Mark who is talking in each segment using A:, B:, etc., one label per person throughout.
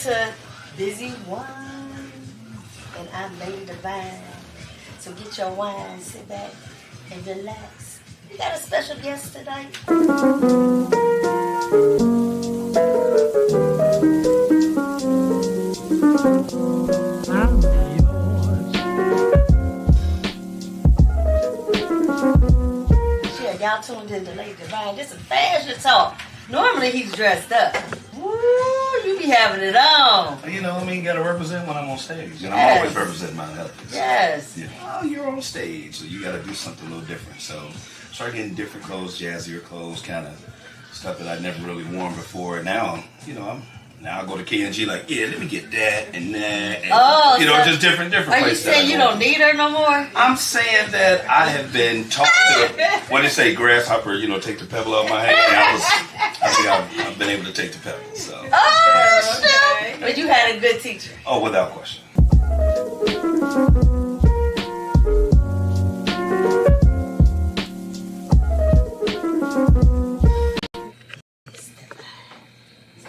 A: to Busy Wine, and I'm Lady Divine. So get your wine, sit back, and relax. We got a special guest tonight. Yeah, y'all tuned in to Lady Divine. This is fashion talk. Normally he's dressed up. Woo, you be having it on.
B: You know, I mean, you gotta represent when I'm on stage. And
A: Yes.
B: I'm always representing my health.
A: Yes.
B: You know, oh, you're on stage, so you gotta do something a little different. So start getting different clothes, jazzier clothes, kind of stuff that I never really worn before. And now, you know, now I go to K&G like, yeah, let me get that and that. And, you know, just different
A: Are
B: places.
A: you saying you don't need her no more?
B: I'm saying that I have been taught to, what they say, grasshopper, you know, take the pebble out of my hand. I think I've been able to take the pebble, so.
A: Oh, okay. But you had a good teacher.
B: Oh, without question.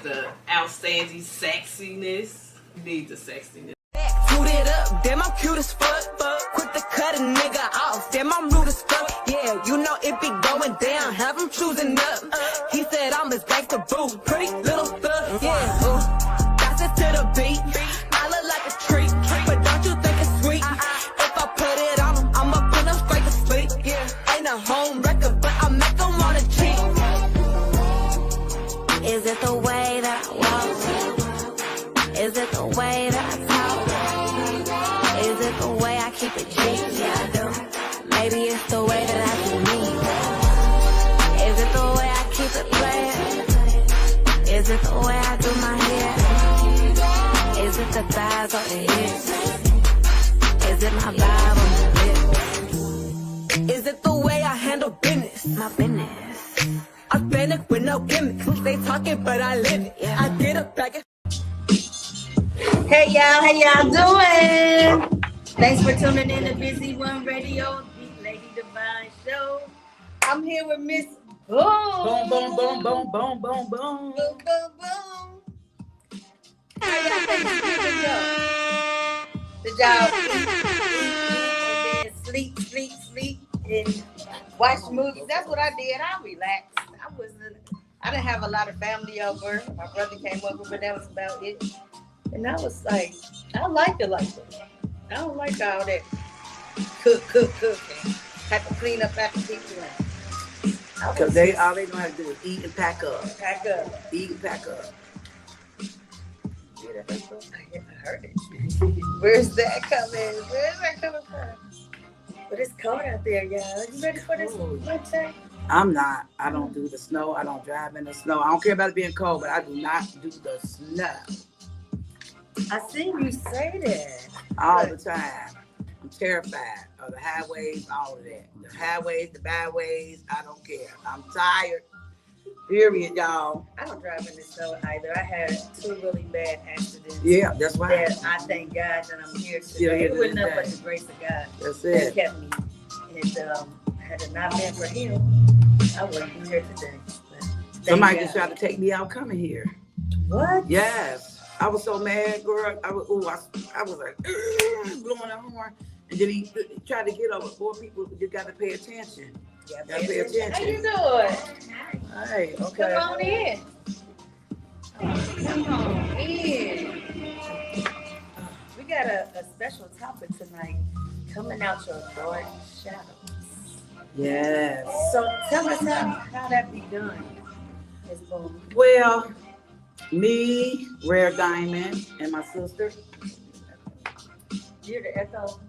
C: The outstanding sexiness. You need the sexiness.
D: Toot it up, damn I'm cute as fuck. Quick to cut a nigga off, damn I'm rude as fuck. Yeah, you know it be going down, have him choosing up. He said I'm his gangsta boo, pretty little thug. Yeah, that's it to the beat. I look like a treat, but don't you think it's sweet? If I put it on him, I'ma put him straight to sleep. Yeah, ain't a home record, but I make him wanna cheat. Is it the way that I walk? Is it the way that I talk? Is it the way I keep it G? Yeah, I do. Maybe it's the way that I do me. Is it the way I keep it playing? Is it the way I do my hair? Is it the thighs or the hips? Is it my vibe on the lips? Is it the way I handle business? My business. Authentic with no gimmicks. They talking, but I live it. I get a bag of.
A: Hey y'all, how y'all doing? Thanks for tuning in to Busy One Radio, the Lady Divine Show. I'm here with Miss Boom.
E: Boom, boom, boom, boom, boom, boom, boom.
A: Boom, boom, boom. How y'all Thanksgiving go? Did y'all eat, and then sleep, and watch movies? That's what I did. I relaxed. I didn't have a lot of family over. My brother came over, but that was about it. And I was like, I like it like that. I don't like all that cook, and have to clean up after people.
E: Because all they know how to do is eat and pack up.
A: Pack up.
E: Eat and pack up.
A: Yeah, I heard it. Where's that coming from? But it's cold out there, y'all. You ready for this winter?
E: I'm not. I don't do the snow. I don't drive in the snow. I don't care about it being cold, but I do not do the snow.
A: I seen you say that.
E: All the time. I'm terrified of the highways, all of that. The highways, the byways, I don't care. I'm tired. Period, y'all.
A: I don't drive in the snow either. I had 2 really bad accidents.
E: Yeah, that's why.
A: That I thank God that I'm here today. It wasn't nothing but the grace of God.
E: That's
A: That
E: it.
A: kept me. And had it not been for him, I wouldn't be here today.
E: Somebody just tried to take me out coming here.
A: What?
E: Yes. I was so mad, girl. I was like, blowing the horn. And then he tried to get over. 4 people, you got to pay attention.
A: Yeah,
E: Gotta pay attention.
A: How you doing?
E: Hey, okay.
A: Come on in. Come on in. We got a special topic tonight. Coming out your dark shadows.
E: Yes.
A: So tell us how that be done. Ms. Boom.
E: Well, me, Rare Diamond, and my sister.
A: You're the echo.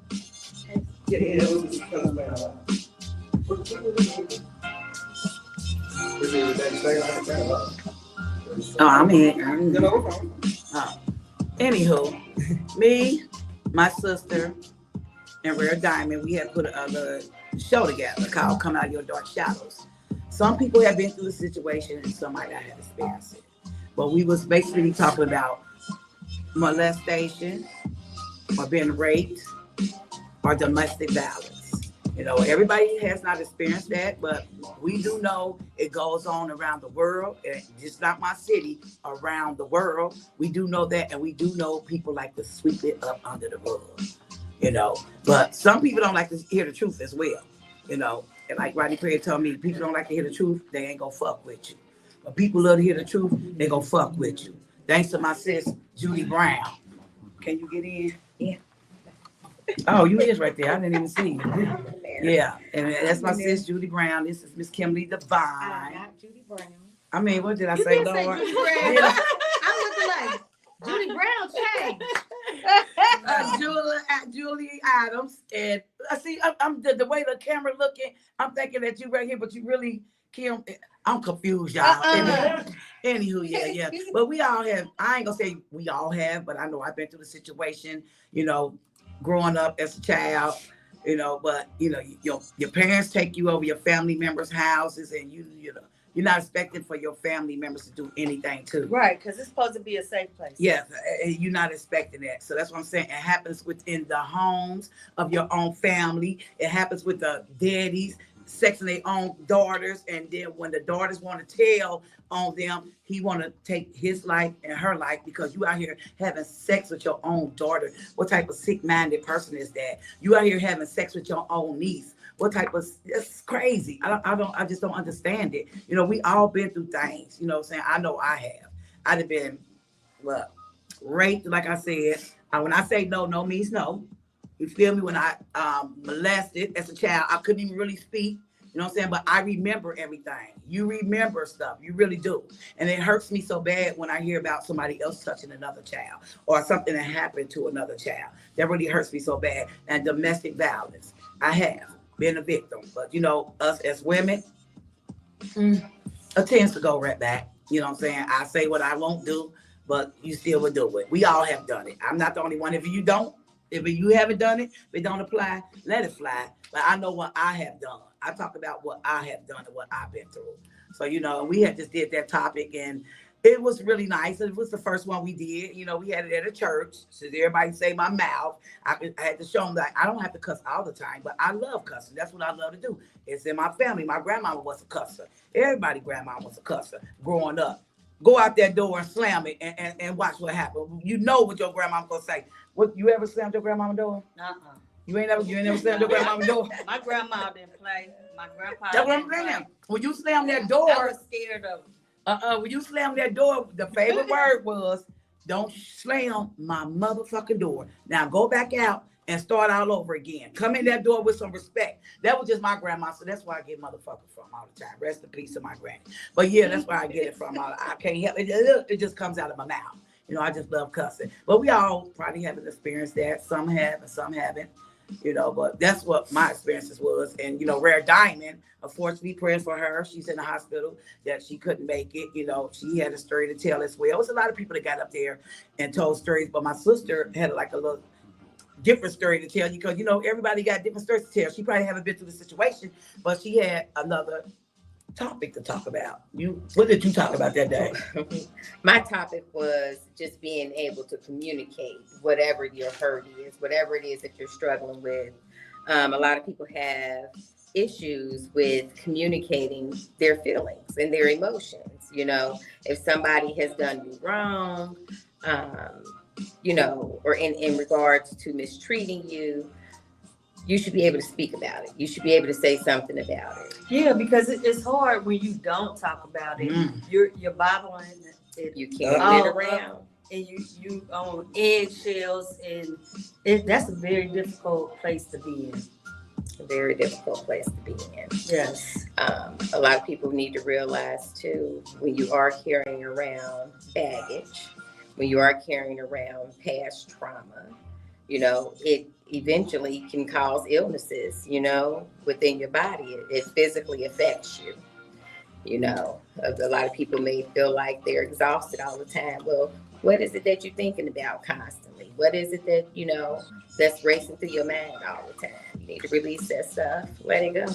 E: Oh, I'm here. Anywho, me, my sister, and Rare Diamond, we had put a show together called Come Out of Your Dark Shadows. Some people have been through the situation and some might not have experienced it. But we was basically talking about molestation or being raped or domestic violence. You know, everybody has not experienced that, but we do know it goes on around the world, and just not my city, around the world. We do know that, and we do know people like to sweep it up under the rug, you know. But some people don't like to hear the truth as well, you know. And like Rodney Perry told me, people don't like to hear the truth, they ain't gonna fuck with you. But people love to hear the truth, they gonna fuck with you. Thanks to my sis, Judy Brown. Can you get in?
A: Yeah.
E: Oh, you is right there. I didn't even see you. Yeah, and that's my sis, Judy Brown. This is Miss Kimberly Devine.
A: Not Judy Brown.
E: I mean, what did I
A: You
E: say,
A: did say
E: Lord?
A: Judy Brown.
E: Yeah.
A: I'm looking like Judy Brown changed.
E: Julie Adams, and I see. I'm the way the camera looking. I'm thinking that you right here, but you really, Kim. I'm confused, y'all. Anywho, yeah. But we all have. I ain't gonna say we all have, but I know I've been through the situation. You know, growing up as a child. You know, but you know, your parents take you over your family members' houses, and you know, you're not expecting for your family members to do anything too.
A: Right, because it's supposed to be a safe place.
E: Yeah, you're not expecting that. So that's what I'm saying. It happens within the homes of your own family. It happens with the daddies sexing their own daughters, and then when the daughters want to tell on them, he want to take his life and her life because you out here having sex with your own daughter. What type of sick-minded person is that? You out here having sex with your own niece. What type of, it's crazy. I just don't understand it. You know, we all been through things, you know what I'm saying? I know I have. I'd have been, raped, like I said. When I say no, no means no. You feel me? When I molested as a child, I couldn't even really speak. You know what I'm saying? But I remember everything. You remember stuff. You really do. And it hurts me so bad when I hear about somebody else touching another child or something that happened to another child. That really hurts me so bad. And domestic violence, I have been a victim. But, you know, us as women, it tends to go right back. You know what I'm saying? I say what I won't do, but you still will do it. We all have done it. I'm not the only one. If you don't, if you haven't done it, if it don't apply, let it fly. But I know what I have done. I talk about what I have done and what I've been through. So, you know, we had just did that topic, and it was really nice. It was the first one we did. You know, we had it at a church. So everybody say my mouth. I had to show them that I don't have to cuss all the time, but I love cussing. That's what I love to do. It's in my family. My grandmama was a cusser. Everybody's grandma was a cusser growing up. Go out that door and slam it and watch what happens. You know what your grandma's gonna say. What, you ever slammed your grandmama's door? You ain't never slammed your grandmama's door?
A: My grandma didn't play. My grandpa.
E: That's what I'm saying. When you slam that door,
A: I was scared of.
E: when you slam that door, the favorite word was, "Don't slam my motherfucking door." Now go back out and start all over again. Come in that door with some respect. That was just my grandma, so that's where I get motherfuckers from all the time. Rest in peace to my granny. But yeah, that's where I get it from. I can't help it. It just comes out of my mouth. You know, I just love cussing. But we all probably haven't experienced that. Some have and some haven't. You know, but that's what my experiences was. And, you know, Rare Diamond, unfortunately, praying for her. She's in the hospital, that she couldn't make it. You know, she had a story to tell as well. It was a lot of people that got up there and told stories, but my sister had like a little different story to tell you because, you know, everybody got different stories to tell. She probably haven't been through the situation, but she had another topic to talk about. What did you talk about that day?
F: My topic was just being able to communicate whatever your hurt is, whatever it is that you're struggling with. A lot of people have issues with communicating their feelings and their emotions. You know, if somebody has done you wrong, you know, or in regards to mistreating you, you should be able to speak about it. You should be able to say something about it.
A: Yeah, because it's hard when you don't talk about it. You're bottling it.
F: You can't get around.
A: And you on eggshells, and that's a very difficult place to be in.
F: A very difficult place to be in.
A: Yes.
F: A lot of people need to realize too, when you are carrying around baggage, when you are carrying around past trauma, you know, it eventually can cause illnesses, you know, within your body. It physically affects you. You know, a lot of people may feel like they're exhausted all the time. Well, what is it that you're thinking about constantly? What is it that, you know, that's racing through your mind all the time? You need to release that stuff. Let it go.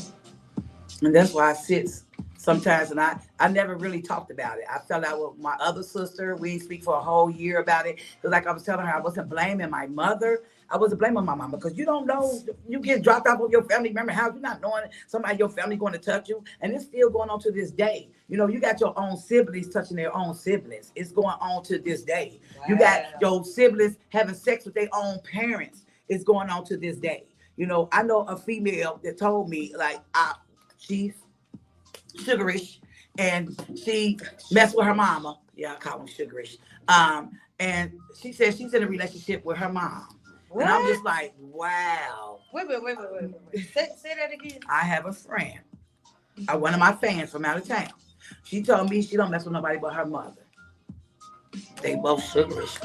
E: And that's why I sit sometimes, and I never really talked about it. I fell out with my other sister. We didn't speak for a whole year about it. Because like I was telling her, I wasn't blaming my mother. I wasn't blaming my mama because you don't know, you get dropped off of your family member house, you're not knowing somebody in your family going to touch you, and it's still going on to this day. You know, you got your own siblings touching their own siblings. It's going on to this day. Wow. You got your siblings having sex with their own parents. It's going on to this day. You know, I know a female that told me, like, she's sugarish, and she messed with her mama. Yeah, I call them sugarish. And she said she's in a relationship with her mom. What? And I'm just like, wow.
A: Wait. Say that again.
E: I have a friend, one of my fans from out of town. She told me she don't mess with nobody but her mother. They both sugarish.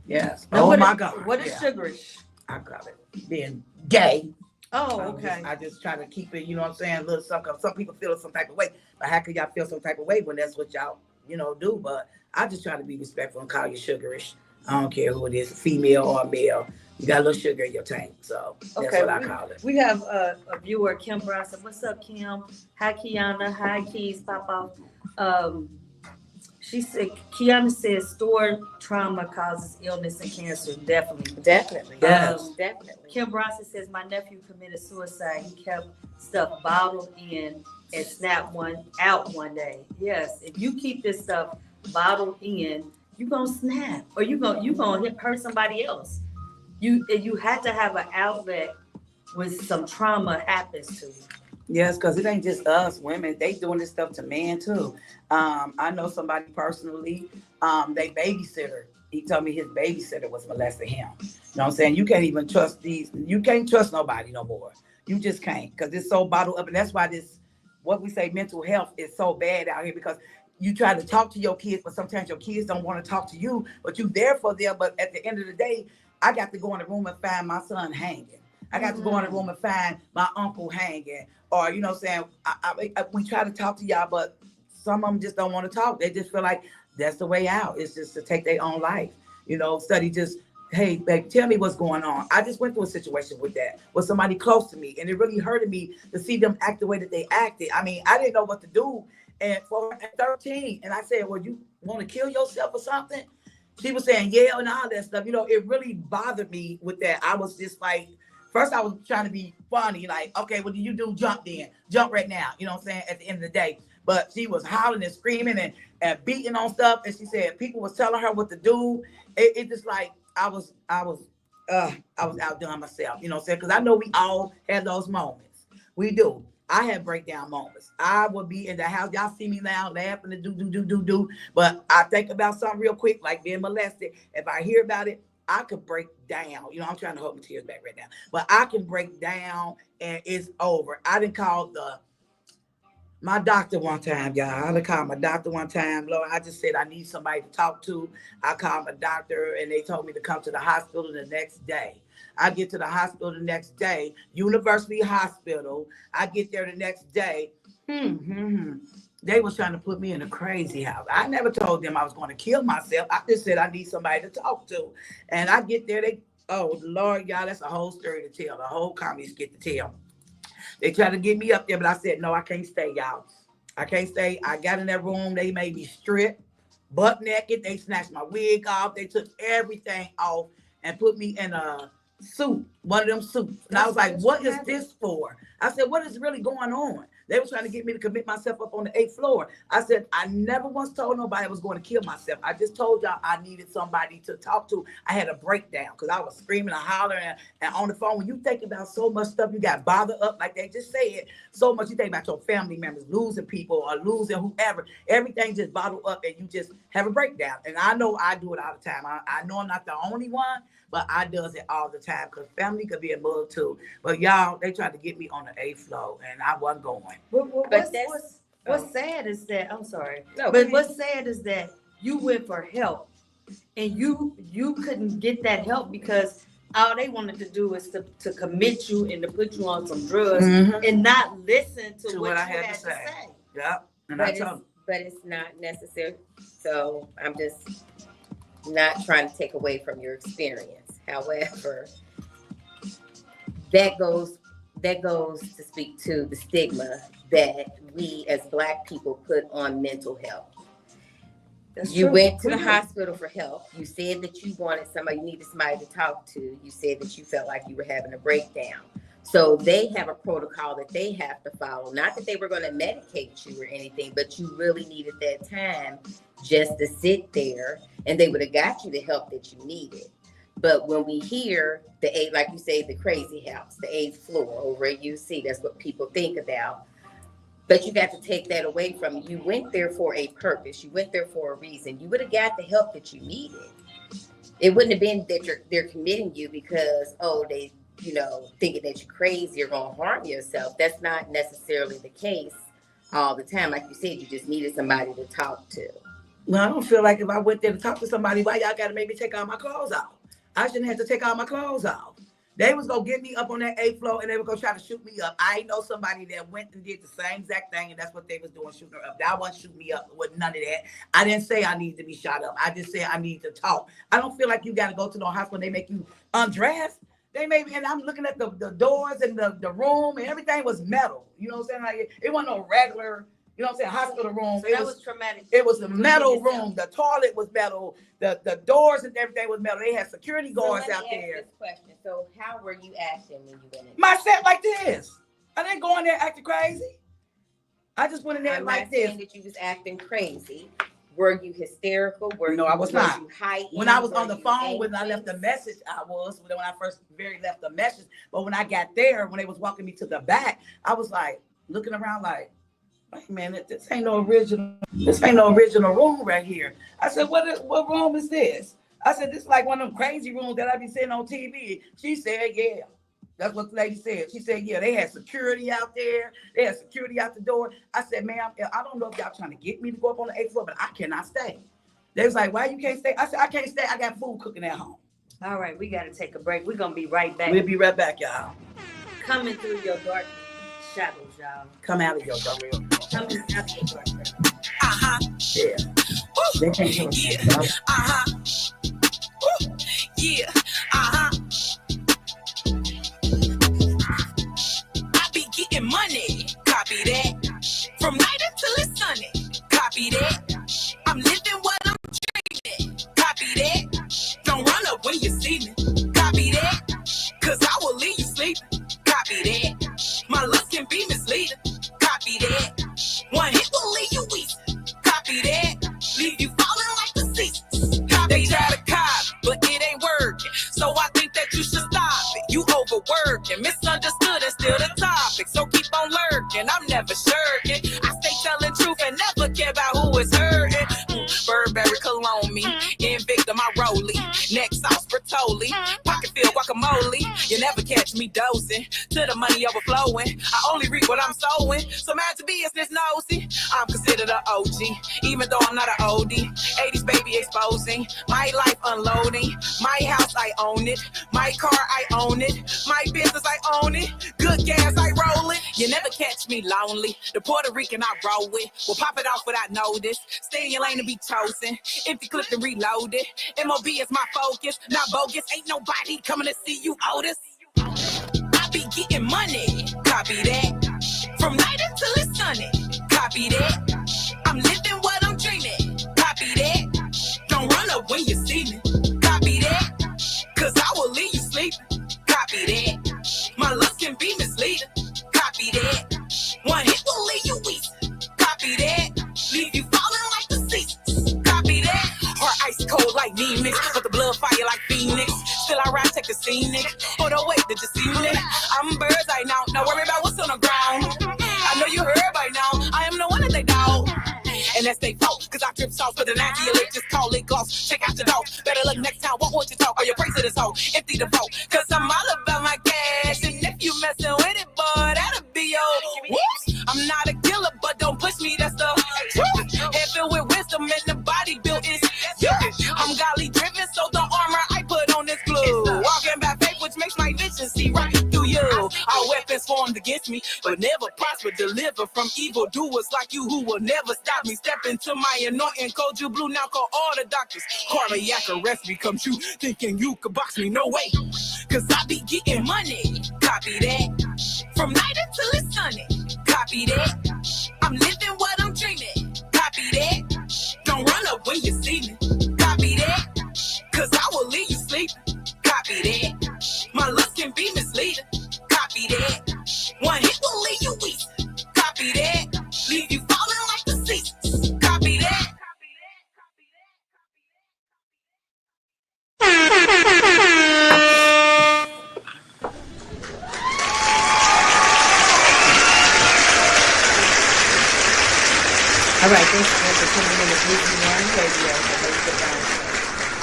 E: Yes.
A: Now,
E: my God.
A: What is sugarish?
E: I got it. Being gay.
A: Oh, okay.
E: I just try to keep it, you know what I'm saying, a little something. Some people feel some type of way. But how can y'all feel some type of way when that's what y'all, you know, do? But I just try to be respectful and call you sugarish. I don't care who it is, female or male. You got a little sugar in your tank. So that's what I call it.
A: We have a viewer, Kim Bronson. What's up, Kim? Hi, Kiana. Hi, Keys. Papa. She said, Kiana says stored trauma causes illness and cancer. Definitely.
E: Yes.
F: Definitely.
A: Kim Bronson says, my nephew committed suicide. He kept stuff bottled in and snapped one out one day. Yes, if you keep this stuff bottled in, you're going to snap or you're gonna hurt somebody else. You had to have an outlet when some trauma happens to you.
E: Yes, because it ain't just us women. They doing this stuff to men too. I know somebody personally, they babysitter. He told me his babysitter was molesting him. You know what I'm saying? You can't even trust you can't trust nobody no more. You just can't, because it's so bottled up. And that's why what we say mental health is so bad out here, because you try to talk to your kids, but sometimes your kids don't want to talk to you, but you there for them. But at the end of the day, I got to go in the room and find my son hanging. I got to go in the room and find my uncle hanging. Or, you know what I'm saying, we try to talk to y'all, but some of them just don't want to talk. They just feel like that's the way out. It's just to take their own life. You know, study just, hey, babe, tell me what's going on. I just went through a situation with somebody close to me, and it really hurted me to see them act the way that they acted. I mean, I didn't know what to do. And at 13, and I said, well, you want to kill yourself or something? She was saying, yeah, and all that stuff. You know, it really bothered me with that. I was just like, first I was trying to be funny, like, okay, what do you do? Jump then. Jump right now. You know what I'm saying? At the end of the day. But she was hollering and screaming and beating on stuff. And she said people was telling her what to do. It just like, I was outdone myself. You know what I'm saying? Because I know we all have those moments. We do. I have breakdown moments. I would be in the house. Y'all see me now laughing and do. But I think about something real quick, like being molested. If I hear about it, I could break down. You know, I'm trying to hold my tears back right now. But I can break down and it's over. I didn't call my doctor one time, y'all. I done called my doctor one time. Lord, I just said I need somebody to talk to. I called my doctor and they told me to come to the hospital the next day. I get to the hospital the next day, University Hospital. I get there the next day. They was trying to put me in a crazy house. I never told them I was going to kill myself. I just said I need somebody to talk to. And I get there, oh, Lord, y'all, that's a whole story to tell. The whole comedy skit to tell. They tried to get me up there, but I said, no, I can't stay, y'all. I can't stay. I got in that room. They made me strip, butt naked. They snatched my wig off. They took everything off and put me in a suit, one of them suits. And I was like, what is this for? I said, what is really going on? They were trying to get me to commit myself up on the 8th floor. I said, I never once told nobody I was going to kill myself. I just told y'all I needed somebody to talk to. I had a breakdown because I was screaming and hollering and on the phone. When you think about so much stuff, you got bothered up, like they just said, so much. You think about your family members losing people or losing whoever. Everything just bottled up and you just have a breakdown. And I know I do it all the time. I know I'm not the only one, but I does it all the time because family could be a mug too. But y'all, they tried to get me on the 8th floor and I wasn't going.
A: What's sad is that, I'm sorry,
F: No,
A: but what's sad is that you went for help and you couldn't get that help because all they wanted to do is to commit you and to put you on some drugs and not listen to what I had to say.
E: Yep.
F: But it's not necessary. So I'm just not trying to take away from your experience. However, that goes to speak to the stigma that we as Black people put on mental health.
A: That's
F: You
A: true.
F: went to
A: We
F: the
A: do.
F: hospital for help. You said that you wanted somebody, you needed somebody to talk to. You said that you felt like you were having a breakdown. So they have a protocol that they have to follow. Not that they were going to medicate you or anything, but you really needed that time just to sit there, and they would have got you the help that you needed. But when we hear like you say, the crazy house, the 8th floor over at UC, that's what people think about. But you got to take that away from you. You went there for a purpose. You went there for a reason. You would have got the help that you needed. It wouldn't have been that they're committing you because, they, thinking that you're crazy or going to harm yourself. That's not necessarily the case all the time. Like you said, you just needed somebody to talk to.
E: Well, I don't feel like if I went there to talk to somebody, why y'all got to make me take all my clothes off? I shouldn't have to take all my clothes off. They was going to get me up on that 8th floor and they were going to try to shoot me up. I know somebody that went and did the same exact thing, and that's what they was doing, shooting her up. That wasn't shooting me up with none of that. I didn't say I need to be shot up. I just said I need to talk. I don't feel like you got to go to the hospital and they make you undress. They made me, and I'm looking at the doors and the room, and everything was metal. You know what I'm saying? Like, it wasn't no regular, you know what I'm saying, hospital room.
A: So that was traumatic.
E: It was a metal room. The toilet was metal. The doors and everything was metal. They had security guards out there.
F: This question. So how were you acting when you went in?
E: Myself like this. I didn't go in there acting crazy. I just went in there
F: I'm
E: like
F: not
E: this.
F: saying that you was acting crazy. Were you hysterical?
E: No, I was not. When I was on the phone, when I
F: angry?
E: left the message, I was. When I first left the message. But when I got there, when they was walking me to the back, I was like looking around like, wait a minute, this ain't no original room right here. I said, what room is this? I said, this is like one of them crazy rooms that I be seeing on TV. She said, yeah. That's what the lady said. She said, yeah, they had security out there. They had security out the door. I said, ma'am, I don't know if y'all trying to get me to go up on the 8th floor, but I cannot stay. They was like, why you can't stay? I said, I can't stay. I got food cooking at home.
A: All right, we got to take a break. We're going to be right back.
E: We'll be right back, y'all.
A: Coming through your dark shadows, y'all.
E: Come out of your dark.
A: Coming out of your dark shadows.
E: Yeah. They can't hear us.
G: Yeah. I be getting money. Copy that. From night until it's sunny. Copy that. I'm living what I'm dreaming. Copy that. Don't run up when you see me. Copy that. Cause I will leave you sleeping. Copy that. My looks can be misleading. Copy that. One hit will leave you weak. Copy that. Leave you falling like the seasons. They try to cop, but it ain't working. So I think that you should stop it. You overworking, misunderstood and still the topic. So keep on lurking. I'm never shirking. I stay telling truth and never care about who is hurting. Burberry cologne me, Invicta my rollie, neck sauce Bertolli, pocket filled guacamole. You never catch me dosing to the money overflowing. I only reap what I'm sowing. So mad to business nosy. I'm considered an OG, even though I'm not an oldie. 80s baby exposing my life unloading. My house I own it, my car I own it, my business I own it. Good gas I roll it. You never catch me lonely. The Puerto Rican I roll with will pop it off without notice. Stay in your lane and be chosen. Empty clip and reload it. MOB is my focus, not bogus. Ain't nobody coming to see you, Otis. I be getting money. Copy that. From night until it's sunny. Copy that. I'm living what I'm dreaming. Copy that. Don't run up when you see me. Copy that. Cause I will leave you sleeping. Copy that. My looks can be misleading. Copy that. One hit will leave you weak. Copy that. Leave you falling like the seasons. Copy that. Heart ice cold like Nemec, but the blood fire like Phoenix. Still I ride, take the scenic. Hold on, wait, did you see me? I'm birds I know. Now worry about what's on the ground. I know you heard by now. I am the one that they doubt. And that's they fault, cause I trip sauce for the 90, just call it gloss. Check out your dog. Better look next time. What won't you talk? Or you pray to this hoe. Empty the vote. Cause I'm all about my cash. And if you messing with it, boy, that'll be your whoops. I'm not a killer, but don't push me, that's the truth. Head filled with wisdom and the body built is you. I'm godly driven, so the armor I put on is glue. Walking by faith, which makes my vision see right through you. All weapons formed against me, but never prosper. Deliver from evil doers like you who will never stop me. Step into my anointing, code you blue, now call all the doctors. Cardiac arrest becomes you, thinking you could box me, no way. Cause I be getting money, copy that. From night until it's sunny, copy that. I'm living what I'm dreaming, copy that. Don't run up when you
A: All right, thanks again for tuning in to Bluesy One Radio.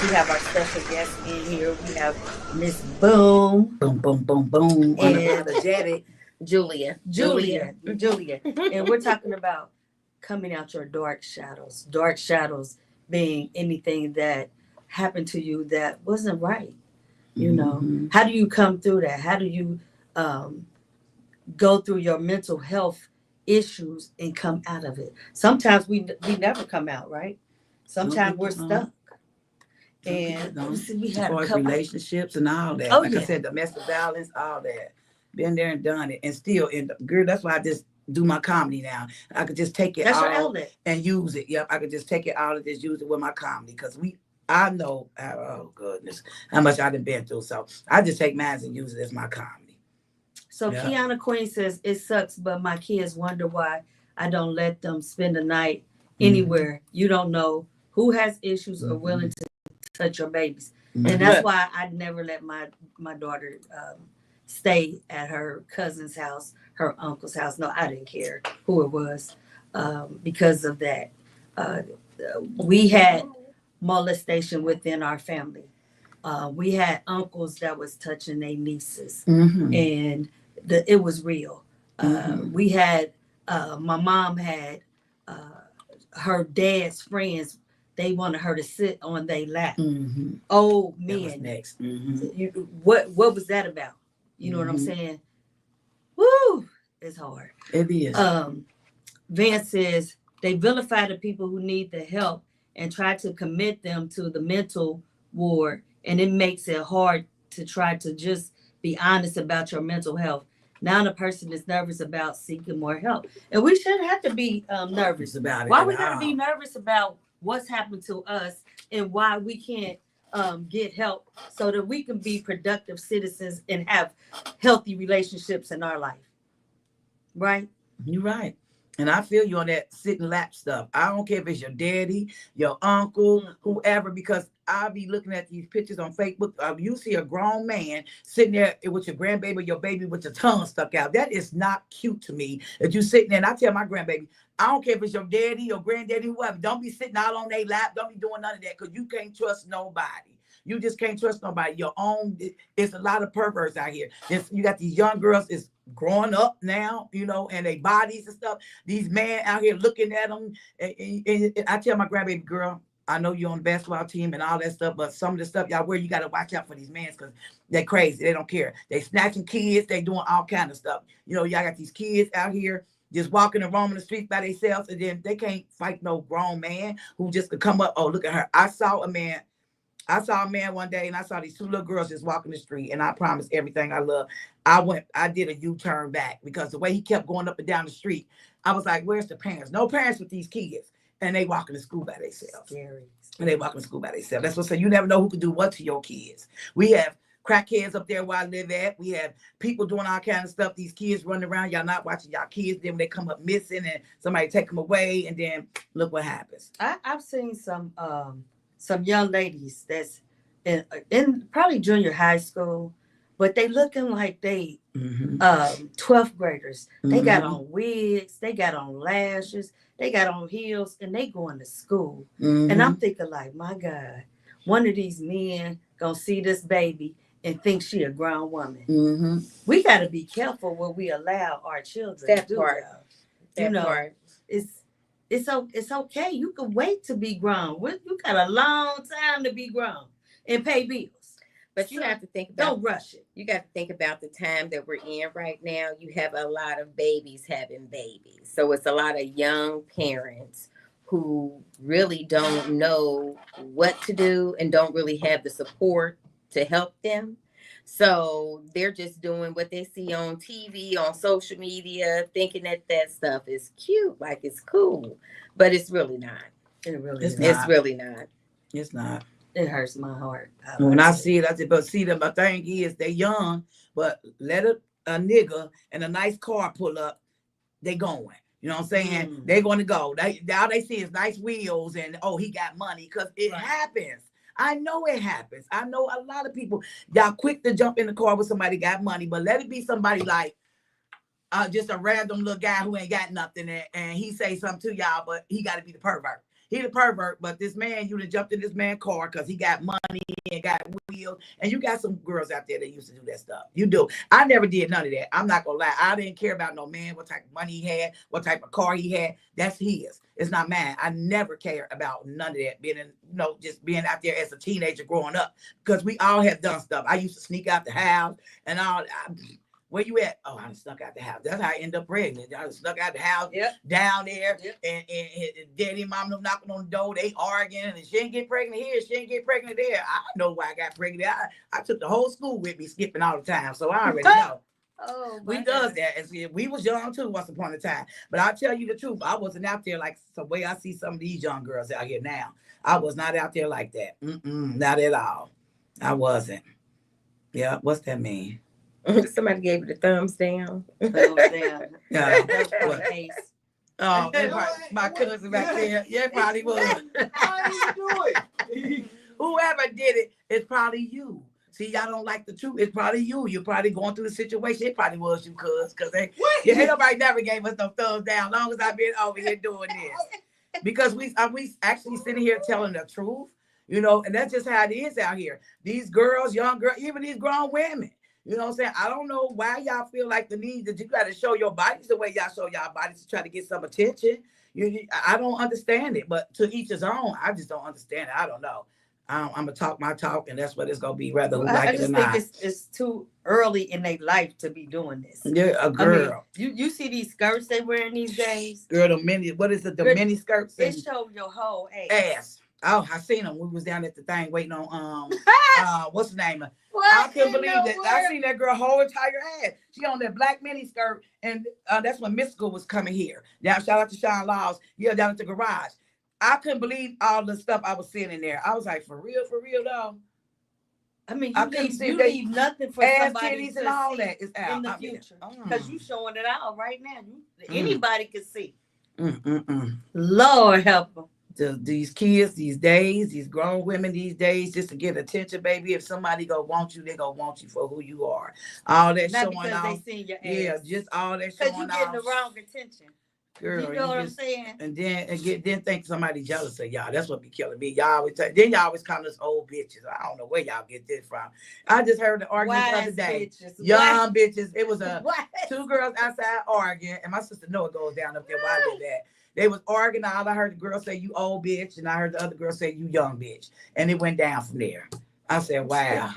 A: We have our special guest in here. We have Miss Boom.
E: Boom, boom, boom, boom.
A: And
E: Unapologetic.
F: Julia.
A: Julia. And we're talking about coming out your dark shadows. Dark shadows being anything that happened to you that wasn't right. You know, how do you come through that? How do you go through your mental health issues and come out of it? Sometimes we never come out, right? Sometimes we're stuck. And we had a couple
E: relationships and all that.
A: Oh,
E: like
A: yeah.
E: I said, domestic violence, all that. Been there and done it, and still, girl, that's why I just do my comedy now. I could just take it
A: That's your
E: out
A: outlet.
E: and use it. Yep, I could just take it out and just use it with my comedy because I know, oh goodness, how much I've been through. So I just take mine and use it as my comedy.
A: So
E: Yeah.
A: Kiana Queen says, it sucks, but my kids wonder why I don't let them spend the night anywhere. You don't know who has issues or willing to touch your babies. And that's why I never let my daughter stay at her cousin's house, her uncle's house. No, I didn't care who it was because of that. We had molestation within our family. We had uncles that was touching their nieces, and it was real. We had my mom had her dad's friends. They wanted her to sit on their lap. Old men.
E: That was next.
A: What was that about? You know what I'm saying? Woo! It's hard.
E: It is.
A: Vance says they vilify the people who need the help and try to commit them to the mental ward, and it makes it hard to try to just be honest about your mental health. Now the person is nervous about seeking more help, and we shouldn't have to be nervous
E: about it.
A: Why we gotta be nervous about what's happened to us and why we can't get help so that we can be productive citizens and have healthy relationships in our life, right?
E: You're right. And I feel you on that sit and lap stuff. I don't care if it's your daddy, your uncle, whoever, because I'll be looking at these pictures on Facebook. You see a grown man sitting there with your grandbaby, your baby with your tongue stuck out. That is not cute to me. That you sitting there, and I tell my grandbaby, I don't care if it's your daddy, your granddaddy, whoever. Don't be sitting out on their lap. Don't be doing none of that because you can't trust nobody. You just can't trust nobody. Your own, it's a lot of perverts out here. You got these young girls is growing up now, you know, and their bodies and stuff. These men out here looking at them. And I tell my grandbaby, girl, I know you're on the basketball team and all that stuff, but some of the stuff y'all wear, you got to watch out for these men because they're crazy. They don't care. They snatching kids. They doing all kind of stuff. You know, y'all got these kids out here just walking and roaming the streets by themselves, and then they can't fight no grown man who just could come up. Oh, look at her. I saw a man one day, and I saw these two little girls just walking the street, and I promised everything I love. I did a U-turn back because the way he kept going up and down the street, I was like, where's the parents? No parents with these kids. And they walking to school by themselves.
A: Scary.
E: And they walking to school by themselves. That's what I say. You never know who can do what to your kids. We have crackheads up there where I live at. We have people doing all kind of stuff. These kids running around. Y'all not watching y'all kids. Then when they come up missing and somebody take them away, and then look what happens.
A: I've seen some young ladies that's in probably junior high school, but they looking like they 12th graders. They got on wigs, they got on lashes, they got on heels, and they going to school. And I'm thinking like, my God, one of these men gonna see this baby and think she a grown woman. We got to be careful what we allow our children to do. It's okay. You can wait to be grown. You got a long time to be grown and pay bills.
F: But you have to think about,
A: don't rush it.
F: You got to think about the time that we're in right now. You have a lot of babies having babies. So it's a lot of young parents who really don't know what to do and don't really have the support to help them. So they're just doing what they see on TV, on social media, thinking that stuff is cute, like it's cool, but it's really not.
A: It really
F: is. It's really not.
E: It's not.
A: It hurts my heart.
E: When I see it, I said, but see, the thing is, they young, but let a nigga and a nice car pull up, they going. You know what I'm saying? They're going to go. All they see is nice wheels and, oh, he got money, because it happens. I know it happens. I know a lot of people, y'all quick to jump in the car with somebody got money, but let it be somebody like just a random little guy who ain't got nothing, and he say something to y'all, but he got to be the pervert. He the pervert, but this man, you done jumped in this man's car because he got money and got wheels, and you got some girls out there that used to do that stuff. You do. I never did none of that. I'm not gonna lie. I didn't care about no man, what type of money he had, what type of car he had. That's his. It's not mine. I never cared about none of that. Being, just being out there as a teenager growing up, because we all have done stuff. I used to sneak out the house and all. Where you at? Oh, I done snuck out the house. That's how I end up pregnant. I done snuck out the house down there, and daddy and mom knocking on the door. They arguing, and she ain't get pregnant here. She ain't get pregnant there. I know why I got pregnant. I took the whole school with me, skipping all the time. So I already know.
A: Oh,
E: we does that. As we was young too once upon a time. But I'll tell you the truth. I wasn't out there like the way I see some of these young girls out here now. I was not out there like that. Not at all. I wasn't. Yeah, what's that mean?
F: Somebody gave it a thumbs down.
A: Thumbs down.
E: Yeah.
A: What?
E: Oh, my cousin back there. Yeah, it probably was.
H: How you doing?
E: Whoever did it, it's probably you. See, y'all don't like the truth. It's probably you. You're probably going through the situation. It probably was you, cuz. Because ain't nobody never gave us no thumbs down long as I've been over here doing this. Because we actually sitting here telling the truth, and that's just how it is out here. These girls, young girls, even these grown women. You know what I'm saying? I don't know why y'all feel like the need that you got to show your bodies the way y'all show y'all bodies to try to get some attention. I don't understand it, but to each his own. I just don't understand it. I don't know. I'm going to talk my talk, and that's what it's going to be, whether who like it or not.
A: I just think it's too early in their life to be doing this.
E: Yeah, a girl.
A: I mean, you see these skirts they wearing these days?
E: Girl, what is it, the mini skirts?
A: They show your whole
E: ass. Oh, I seen them. We was down at the thing waiting on, what's the name?
A: What?
E: I couldn't believe that. I seen that girl whole entire ass. She on that black mini skirt, and that's when Mystical was coming here. Down, shout out to Sean Laws. Yeah, down at the garage. I couldn't believe all the stuff I was seeing in there. I was like, for real though.
A: I mean,
E: I
A: you leave nothing for
E: ass,
A: somebody
E: titties,
A: to
E: and all
A: see
E: that is out
A: in the future, because you showing it out right now. Anybody can see. Lord help them.
E: These kids these days, these grown women these days, just to get attention, baby. If somebody gonna want you, they gonna want you for who you are. All that
A: Not
E: showing
A: because
E: off.
A: They seen your ass.
E: Yeah, just all that showing off.
A: Because you getting the wrong attention.
E: Girl,
A: you know what I'm saying?
E: And then think somebody jealous of y'all. That's what be killing me. Y'all always then y'all always call us old bitches. I don't know where y'all get this from. I just heard the argument the other day. Young bitches. It was two girls outside arguing, and my sister Noah goes down up there while I did that. They was arguing. All I heard the girl say, "You old bitch," and I heard the other girl say, "You young bitch," and it went down from there. I said, "Wow."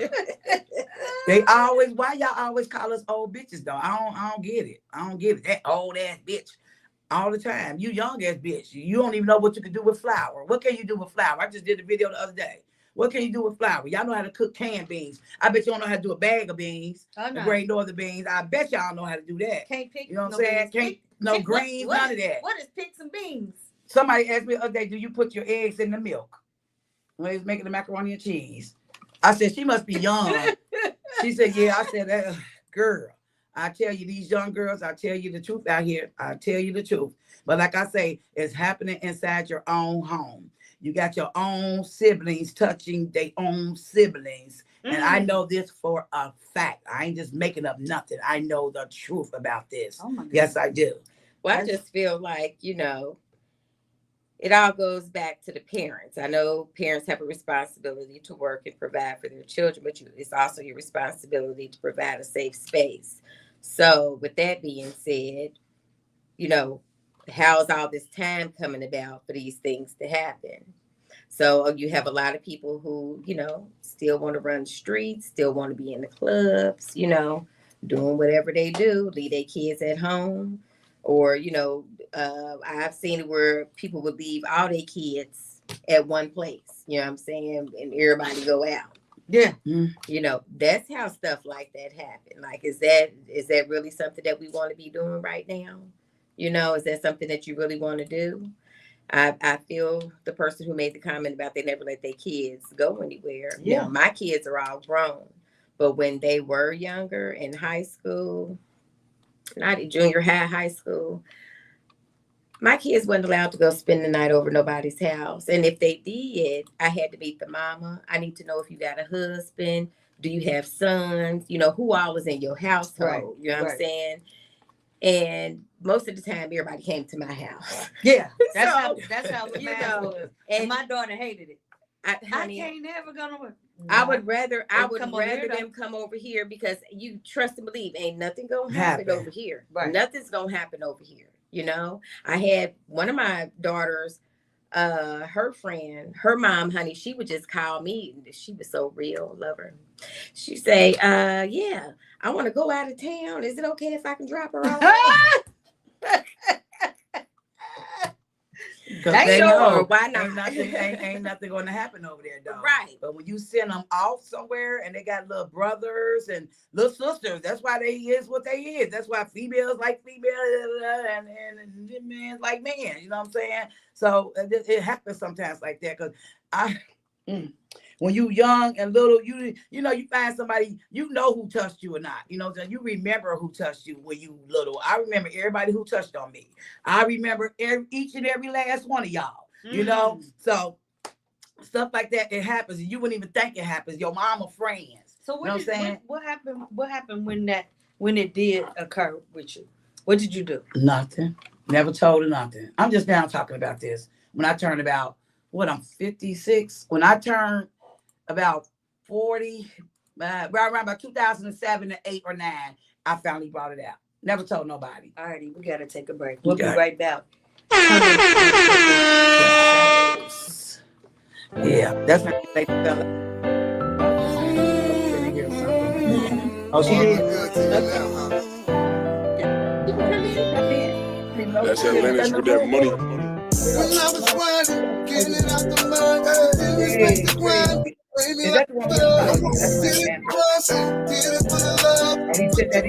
E: Why y'all always call us old bitches though? I don't get it. I don't get it. That old ass bitch. All the time. You young ass bitch. You don't even know what you can do with flour. What can you do with flour? I just did a video the other day. What can you do with flour? Y'all know how to cook canned beans. I bet you don't know how to do a bag of beans. The Great Northern beans. I bet y'all know how to do that.
A: Can't pick.
E: You know what I'm saying? Can't greens, none of that.
A: What is picks and beans?
E: Somebody asked me the other day, do you put your eggs in the milk? When they was making the macaroni and cheese. I said, she must be young. She said, yeah. I said, girl. I tell you, these young girls, I tell you the truth out here. I tell you the truth. But like I say, it's happening inside your own home. You got your own siblings touching their own siblings. And I know this for a fact. I ain't just making up nothing. I know the truth about this. Oh my God. Yes, I do.
F: Well, I just feel like, it all goes back to the parents. I know parents have a responsibility to work and provide for their children, but it's also your responsibility to provide a safe space. So with that being said, how's all this time coming about for these things to happen? So you have a lot of people who, still want to run the streets, still want to be in the clubs, doing whatever they do, leave their kids at home. Or, I've seen it where people would leave all their kids at one place, you know what I'm saying? And everybody go out.
A: Yeah.
F: That's how stuff like that happen. Like, is that really something that we want to be doing right now? Is that something that you really want to do? I feel the person who made the comment about they never let their kids go anywhere.
A: Yeah.
F: Now, my kids are all grown, but when they were younger in high school, not in junior high school, my kids wasn't allowed to go spend the night over nobody's house. And if they did, I had to meet the mama. I need to know if you got a husband. Do you have sons? Who all is in your household?
A: Right.
F: You know what I'm saying? And most of the time, everybody came to my house.
A: Yeah, that's
F: So,
A: how the
F: you
A: math
F: know,
A: was.
F: and
A: And my daughter hated it.
F: honey,
A: I can't never go nowhere.
F: I would rather
A: come over here,
F: them come over here because you trust and believe ain't nothing gonna happen
E: Happen.
F: over here.
A: Right.
F: Nothing's gonna happen over here. You know, I had one of my daughters, her friend, her mom, honey, she would just call me. She was so real, love her. She say, yeah, I want to go out of town. Is it okay if I can drop her off?
E: Because
A: They
E: they
A: sure,
E: know
F: why not?
E: ain't nothing going to happen over there, though.
F: Right.
E: But when you send them off somewhere and they got little brothers and little sisters, that's why they is what they is. That's why females like females and men like men. You know what I'm saying? So it happens sometimes like that. Because when you young and little, you know, you find somebody, you know who touched you or not. You know, so you remember who touched you when you little. I remember everybody who touched on me. I remember each and every last one of y'all. You know, so stuff like that, it happens, and you wouldn't even think it happens. Your mama friends.
A: So
E: You know what I'm saying?
A: what happened? What happened when it did occur with you? What did you do?
E: Nothing. Never told her nothing. I'm just now talking about this. When I turned about, I'm 56. When I turned about 40, right around about 2007 or 8 or 9, I finally brought it out. Never told nobody.
A: Alrighty, we gotta take a break. We'll be
E: Okay.
A: right back.
E: Yeah, that's not they fella. Oh, she did.
I: That's that Lennox with that money.
J: When I was riding, getting it out the mud, didn't expect the grind.
E: Is that the one?
J: Did it for the love.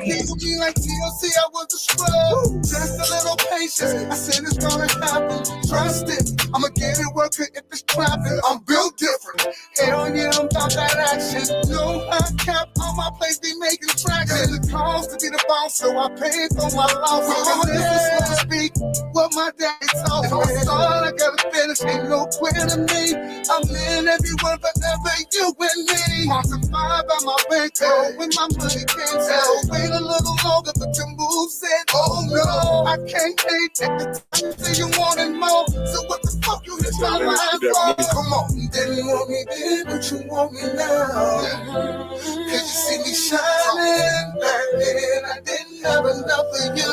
J: People be like TLC, I was a scrub. Just a little patience, I said it's gonna happen. Trust it, I'ma get it working if it's clapping. I'm built different. Hell yeah, I'm about that action. No high cap on my place, be making traction. The cost to be the boss, so I paid for my loss. So this is what I speak, what my daddy told me. If I start, I gotta finish, ain't no quitting me. I'm in everyone forever. You and me, want to find by my bankroll when my money can't tell. Wait a little longer, but your move said, oh no, I can't hate at the time. Say you wanted more, so what the fuck you hit my line for? Come on, you didn't want me then, but you want me now. Cause you see me shining back then, I didn't have enough of you.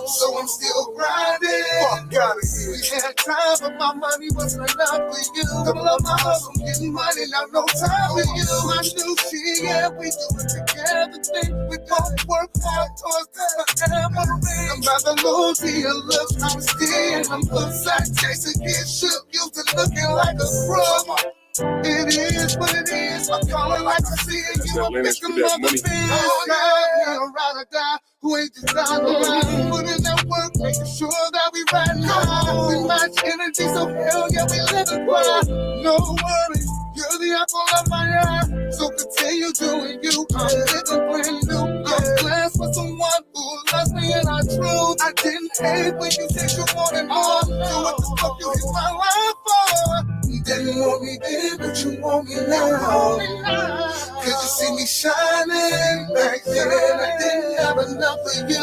J: So I'm still grinding. Fuck out of here. We had time, but my money wasn't enough for you. Double up my hustle, getting money, now no time for you. I knew she, yeah, we do it together. Think we both work hard towards that forever. I'm about to lose the look, I'm still, I'm upside chasing, get shook, used to looking like a scrub. It is what it is. I'm calling like I see it. You a bitch, come up the biz. Now ride or die. Who ain't designed to ride? Put in that work, making sure that we ride high. We match energy, so hell yeah, we live it wild. No worries, you're the apple of my eye. So continue doing you. I'm living brand new. I'm blessed with someone who loves me and I truth. I didn't hate when you said you wanted more. So what the fuck you hit my life for? You didn't want me then, but you want me now. Cause you see me shining back then, I didn't have enough of you.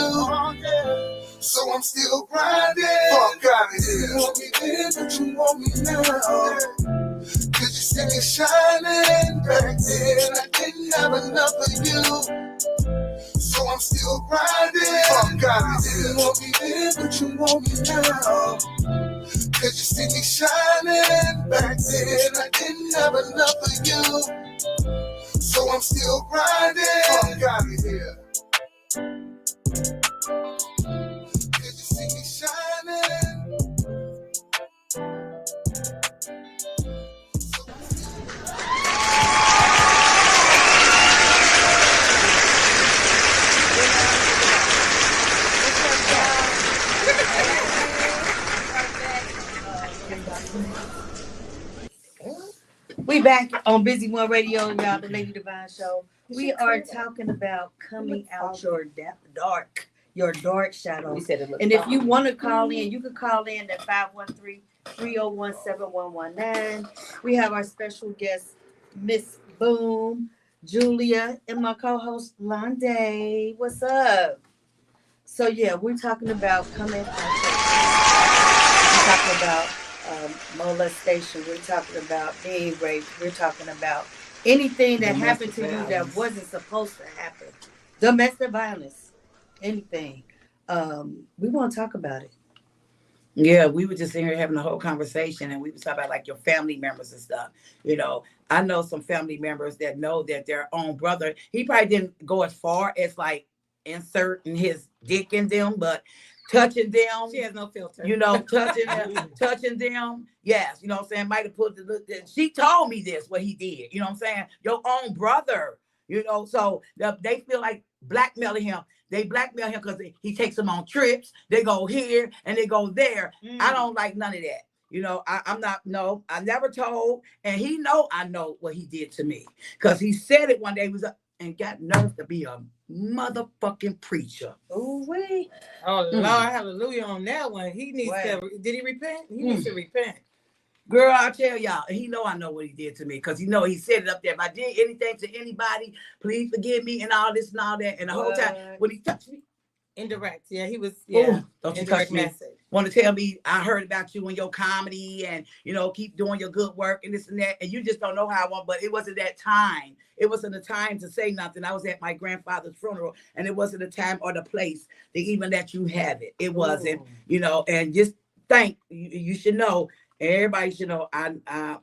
J: So I'm still grinding. Fuck out of here. You want me then, but you want me now. Cause you see me shining back then, I didn't have enough of you. So I'm still grinding. Fuck out of here. You want me then, but you want me now. Cause you see me shining back then, I didn't have enough of you. So I'm still grinding. Fuck out of here. Cause you see me shining.
A: We back on Busy One Radio, y'all, the Lady Divine Show. We are talking about coming out your dark shadows. And if you want to call in, you can call in at 513-301-7119. We have our special guest, Miss Boom, Julia, and my co-host, Londe. What's up? So yeah, we're talking about coming on. We're talking about molestation. We're talking about being raped. We're talking about anything that happened to you that wasn't supposed to happen. Domestic violence, anything. We want to talk about it.
E: Yeah, we were just in here having a whole conversation, and we were talking about like your family members and stuff. You know, I know some family members that know that their own brother, he probably didn't go as far as like inserting his dick in them, but touching them.
F: She has no filter.
E: You know, touching them. Yes, you know what I'm saying? Might have put she told me this, what he did. You know what I'm saying? Your own brother, you know, so they feel like blackmailing him. They blackmail him because he takes them on trips. They go here and they go there. I don't like none of that. You know, I'm not, no, I never told. And he know I know what he did to me. Because he said it one day, he was up and got nerve to be a motherfucking preacher.
F: Oh, wait. Oh, Lord, hallelujah on that one. He needs to, did he repent? He needs to repent.
E: Girl, I'll tell y'all, he know I know what he did to me because he know he said it up there. If I did anything to anybody, please forgive me and all this and all that. And the whole time when he touched me,
F: indirect, yeah, he was, yeah.
E: Ooh, don't you touch me. Want to tell me I heard about you and your comedy and, you know, keep doing your good work and this and that. And you just don't know how I want, but it wasn't that time. It wasn't the time to say nothing. I was at my grandfather's funeral and it wasn't the time or the place to even let you have it. It wasn't, you know, and just you should know. Everybody should know I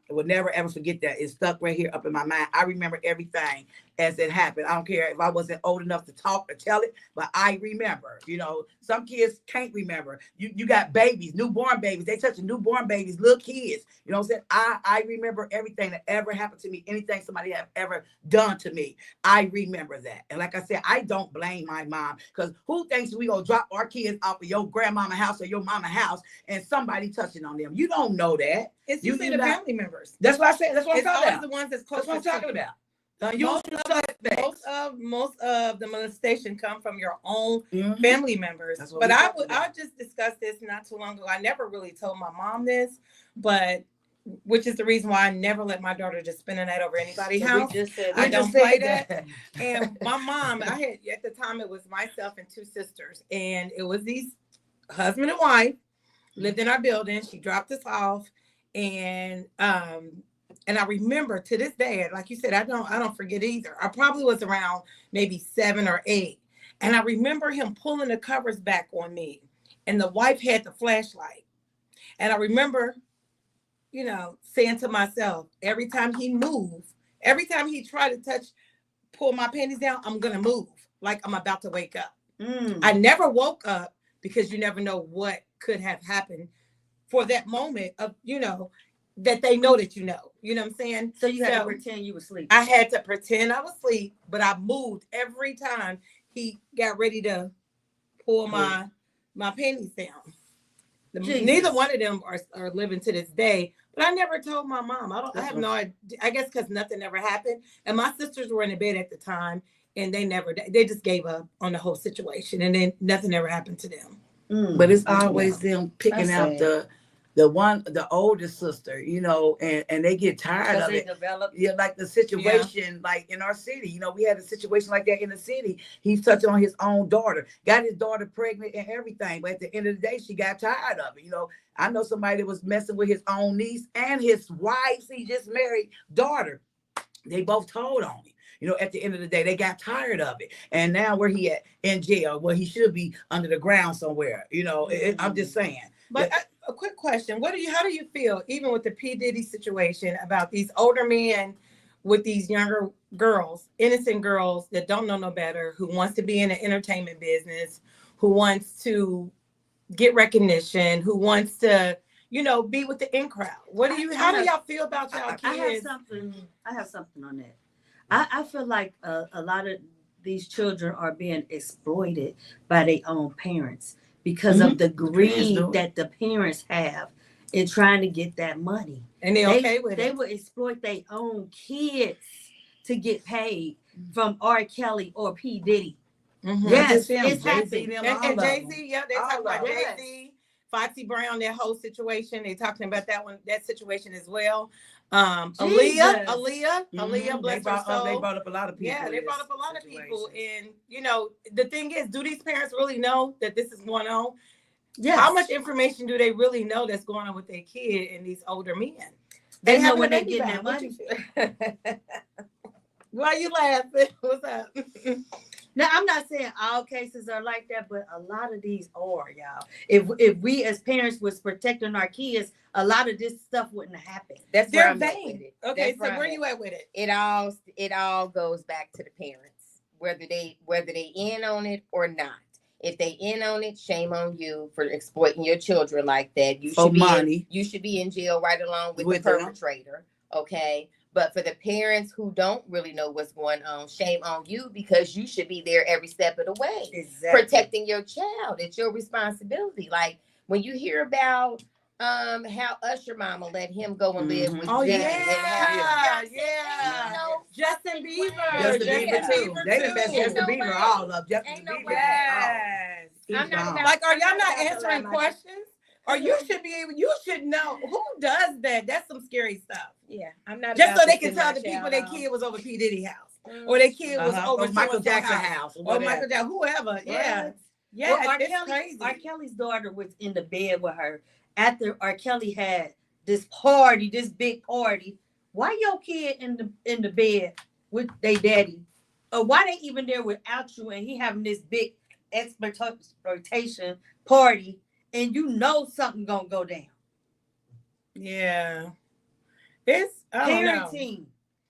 E: will never ever forget that. It's stuck right here up in my mind. I remember everything as it happened. I don't care if I wasn't old enough to talk or tell it, but I remember. You know, some kids can't remember. You got babies, newborn babies. They touching newborn babies, little kids. You know what I'm saying? I remember everything that ever happened to me, anything somebody have ever done to me. I remember that. And like I said, I don't blame my mom because who thinks we gonna drop our kids off of your grandmama house or your mama house and somebody touching on them? You don't know that.
F: It's usually the family members.
E: That's what I said. That's what I'm talking about.
F: The ones that's close.
E: That's what I'm talking about.
F: Most of the molestation come from your own family members. But I just discussed this not too long ago. I never really told my mom this, but which is the reason why I never let my daughter just spend a night over anybody's house. I don't play that. And my mom, I had at the time it was myself and two sisters, and it was these husband and wife lived in our building. She dropped us off, and I remember to this day, like you said, I don't forget either. I probably was around maybe 7 or 8. And I remember him pulling the covers back on me. And the wife had the flashlight. And I remember, you know, saying to myself, every time he moved, every time he tried to pull my panties down, I'm going to move like I'm about to wake up. I never woke up because you never know what could have happened for that moment of, you know, that they know that you know what I'm saying?
A: So you had to pretend you were asleep.
F: I had to pretend I was asleep, but I moved every time he got ready to pull my panties down. Neither one of them are living to this day, but I never told my mom. I have no idea. I guess because nothing ever happened. And my sisters were in the bed at the time, and they just gave up on the whole situation, and then nothing ever happened to them.
E: But it's always them picking out the oldest sister, you know, and they get tired of it. Yeah, like the situation, like in our city, you know, we had a situation like that in the city. He's touching on his own daughter, got his daughter pregnant and everything. But at the end of the day, she got tired of it. You know, I know somebody that was messing with his own niece and his wife's, he just married daughter. They both told on him. You know, at the end of the day, they got tired of it. And now where he at? In jail. Well, he should be under the ground somewhere. You know, I'm just saying.
F: But a quick question. How do you feel, even with the P. Diddy situation, about these older men with these younger girls, innocent girls that don't know no better, who wants to be in the entertainment business, who wants to get recognition, who wants to, you know, be with the in crowd? How do y'all feel about y'all kids?
A: I have something on that. I feel like a lot of these children are being exploited by their own parents because of the greed that the parents have in trying to get that money.
F: And they okay with it.
A: They will exploit their own kids to get paid from R. Kelly or P. Diddy. Yes, it's happening.
F: And Jay-Z, they talk about Jay-Z
K: Foxy Brown, that whole situation. They talking about that situation as well. Aaliyah, bless her soul.
E: They brought up a lot of people.
K: Yeah, they brought up a lot of people. And, the thing is, do these parents really know that this is going on?
A: Yes.
K: How much information do they really know that's going on with their kid and these older men?
A: They know
K: having
A: when
K: a
A: they
K: baby
A: getting
K: back.
A: that money.
K: Why you laughing? What's up?
A: Now, I'm not saying all cases are like that, but a lot of these are, y'all. If we as parents was protecting our kids, a lot of this stuff wouldn't have happened.
F: That's where
K: They're
F: I'm at
K: vain.
F: with it.
K: Okay,
F: That's
K: so
F: I'm
K: where
F: at.
K: you at with it?
F: It all goes back to the parents, whether they in on it or not. If they in on it, shame on you for exploiting your children like that. You should be in jail right along with the perpetrator. Okay. But for the parents who don't really know what's going on, shame on you, because you should be there every step of the way.
A: Exactly.
F: Protecting your child. It's your responsibility. Like when you hear about how Usher mama let him go and live with
K: Oh,
F: Jay.
K: yeah.
F: You know,
K: Justin Bieber.
E: Justin Bieber too. They done messed
F: Ain't
E: Justin Bieber all up. Justin
F: ain't no
E: Bieber.
F: way.
K: Yes.
F: I'm not about,
K: Like, are y'all
F: I'm
K: not
F: about to
K: answering
F: lie my-
K: questions? Or you should know who does that. That's some scary stuff.
F: Yeah, I'm not
K: Just
F: about
K: so they
F: to
K: can
F: send
K: tell
F: my
K: the people
F: child
K: their
F: off.
K: kid was over P. Diddy house. Or their kid was over
E: Michael
K: so-and-so
E: Jackson house.
K: Or Michael Jackson, whoever. Yeah. Yeah,
A: Well,
K: it's crazy.
A: R. Kelly's daughter was in the bed with her after R. Kelly had this party, this big party. Why your kid in the bed with their daddy? Or why they even there without you and he having this big exploitation party and you know something gonna go down?
K: Yeah. It's I don't know.
A: Parenting.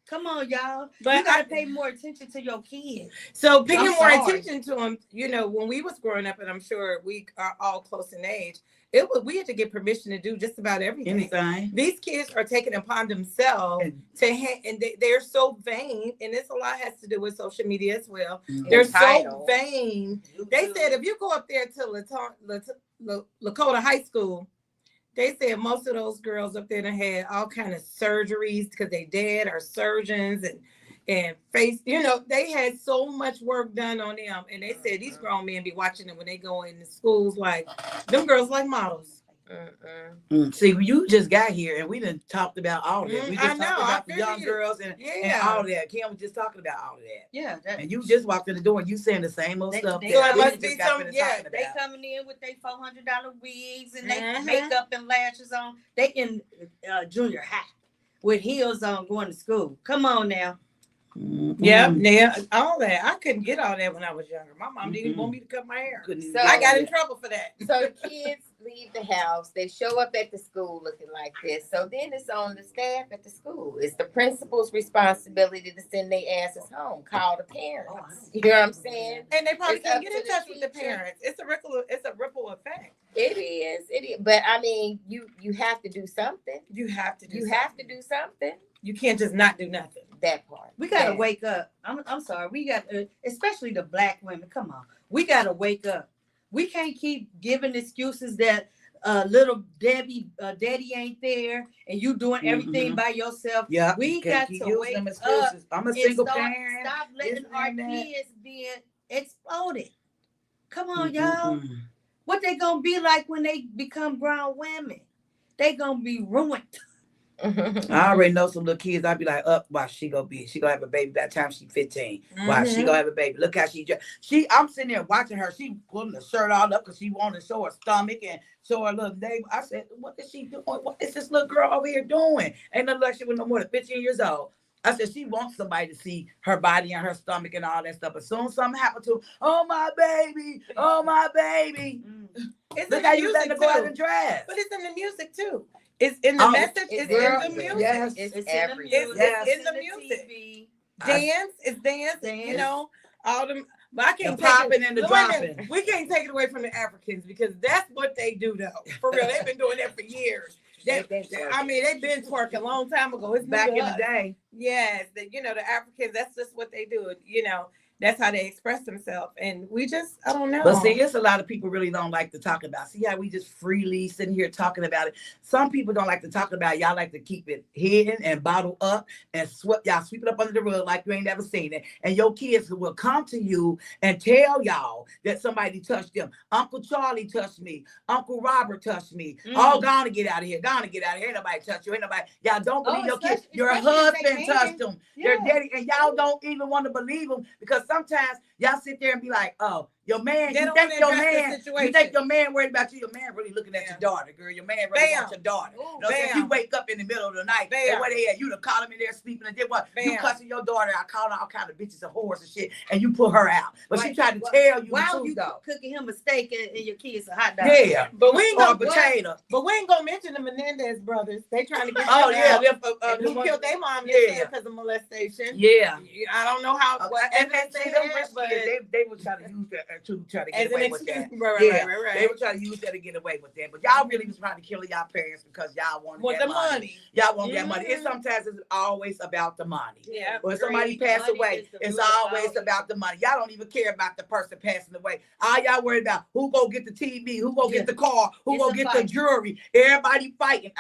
A: Come on, y'all.
K: But
A: you gotta pay more attention to your kids.
K: So paying more
A: sorry.
K: attention to them, when we was growing up, and I'm sure we are all close in age, we had to get permission to do just about everything.
E: Anything.
K: These kids are taking upon themselves and they're so vain, and this a lot has to do with social media as well. They're so vain. They said if you go up there to Lakota High School, they said most of those girls up there had all kind of surgeries because they dad are surgeons and face, they had so much work done on them. And they said these grown men be watching them when they go into schools, like them girls like models.
E: See, you just got here and we done talked about all that. We just
K: I know,
E: talked about the
K: I
E: young
K: figured
E: girls and all that. Kim was just talking about all of that.
A: Yeah.
E: And you just walked in the door and you saying the same old stuff.
A: They
E: that we
K: must
E: just
K: be
E: got
K: some-
E: finished
K: yeah,
E: talking
A: They
E: about.
A: coming in with their $400 wigs and they makeup and lashes on. They in junior high with heels on going to school. Come on now.
K: Yeah, all that. I couldn't get all that when I was younger. My mom didn't even want me to cut my hair.
F: So-
K: I got in trouble for that.
F: So the kids leave the house, they show up at the school looking like this. So then it's on the staff at the school. It's the principal's responsibility to send their asses home, call the parents. You know what I'm saying?
K: And they probably
F: It's
K: can't
F: up
K: get
F: to
K: in
F: the
K: touch with the
F: teacher.
K: parents. It's a ripple effect.
F: It is. But I mean, you have to do something.
K: You have to do
F: You
K: something.
F: have to do something.
K: You can't just not do nothing.
F: That part.
A: We gotta
F: Yeah.
A: wake up. I'm sorry. We got, especially the black women. Come on. We gotta wake up. We can't keep giving excuses that little daddy ain't there and you doing everything by yourself.
E: Yeah,
A: We
E: can't
A: got
E: keep
A: to
E: using
A: wake
E: them
A: up
E: excuses. I'm a
A: and
E: single parent.
A: Stop letting
E: this
A: our
E: and that.
A: kids being exploded. Come on, y'all. What they gonna be like when they become grown women? They gonna be ruined.
E: I already know some little kids. I'd be like, why she gonna have a baby by the time she's 15. Why she gonna have a baby? Look how I'm sitting there watching her. She pulling the shirt all up because she wanted to show her stomach and show her little neighbor. I said, what is she doing? What is this little girl over here doing? Ain't nothing like she was no more than 15 years old. I said, she wants somebody to see her body and her stomach and all that stuff. As soon as something happened to her, oh my baby. Look how you letting her go out and dress.
K: But it's in the music too. It's in the message. It's in the music.
E: Yes.
F: It's
K: It's
F: everything.
K: in the music.
A: TV.
K: Dance. It's dance. All them. But I can't
E: The
K: take
E: popping
K: it.
E: and the
K: Wait a minute.
E: dropping.
K: We can't take it away from the Africans because that's what they do though. For real, they've been doing that for years. They've been twerking a long time ago. It's
E: Back
K: new to
E: in the
K: us.
E: day.
K: Yes, the Africans. That's just what they do. that's how they express themselves. And we just, I don't know.
E: But see, it's a lot of people really don't like to talk about. See how we just freely sitting here talking about it. Some people don't like to talk about it. Y'all like to keep it hidden and bottle up and sweep it up under the rug like you ain't never seen it. And your kids will come to you and tell y'all that somebody touched them. Uncle Charlie touched me. Uncle Robert touched me. Oh, gonna get out of here. Gonna get out of here. Ain't nobody touch you. Ain't nobody. Y'all don't believe your kids. Your husband touched them. Their daddy, and y'all don't even want to believe them because sometimes y'all sit there and be like, oh, your man, you think your man worried about you. Your man really looking at your daughter, girl. Your man really wants your daughter.
K: Ooh,
E: you know, if you wake up in the middle of the night, and where they at, you to call him in there sleeping and then what? You cussing your daughter. I call all kind of bitches and whores and shit, and you put her out. But she tried to tell you
A: why
E: the
A: would you
E: truth, though.
A: cooking him a steak and your kids a hot dog?
E: Yeah,
K: but we ain't
E: or
K: gonna
E: potato.
K: But we ain't gonna mention the Menendez brothers. They trying to get
E: Oh yeah,
K: who killed their mom because of molestation.
E: Yeah,
K: I don't know how.
E: And they were trying to use that to try to get away with that.
K: Right.
E: They were trying to use that to get away with that. But y'all really was trying to kill y'all parents because y'all wanted that money. Y'all want that money. It's sometimes it's always about the money.
K: Yeah.
E: When somebody passed away, it's always about the money. Y'all don't even care about the person passing away. All y'all worried about who go get the TV, who go get the car, who go get the jewelry. Everybody fighting.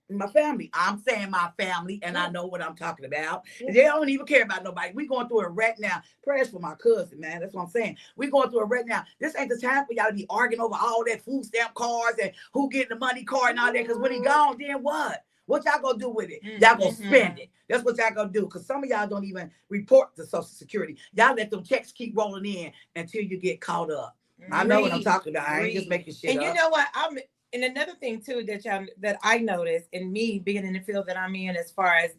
E: My family. I'm saying my family, and I know what I'm talking about. They don't even care about nobody. We going through a wreck now. Prayers for my cousin, man. That's what I'm saying. We going through a wreck now. This ain't the time for y'all to be arguing over all that food stamp cards and who getting the money card and all that. Because when he gone, then what? What y'all gonna do with it? Y'all gonna spend it. That's what y'all gonna do. Because some of y'all don't even report to Social Security. Y'all let them checks keep rolling in until you get caught up. I know what I'm talking about. I ain't just making shit
K: and
E: up.
K: You know what? And another thing too that I noticed in me being in the field that I'm in, as far as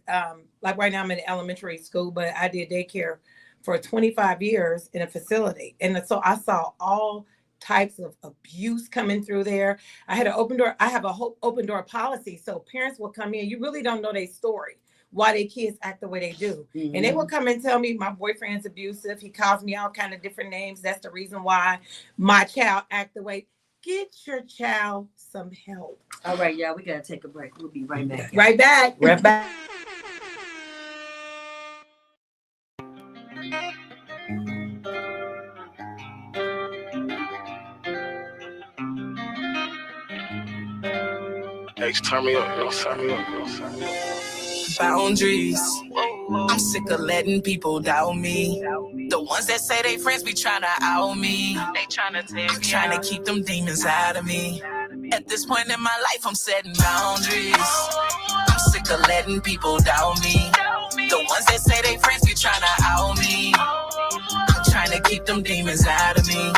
K: like right now I'm in elementary school, but I did daycare for 25 years in a facility, and so I saw all types of abuse coming through there. I had an open door. I have a whole open door policy, so parents will come in. You really don't know their story, why their kids act the way they do, and they will come and tell me my boyfriend's abusive. He calls me all kind of different names. That's the reason why my child act the way. Get your child some help.
A: All right, y'all, we gotta take a break. We'll be right back.
K: Right back.
E: Right back.
I: X, turn me up, girl. Turn me up, girl.
G: Boundaries. I'm sick of letting people doubt me. The ones that say they friends be trying to out me. They trying to take I'm trying to keep them demons out of me. At this point in my life, I'm setting boundaries. I'm sick of letting people doubt me. The ones that say they friends be trying to out me. I'm trying to keep them demons out of me.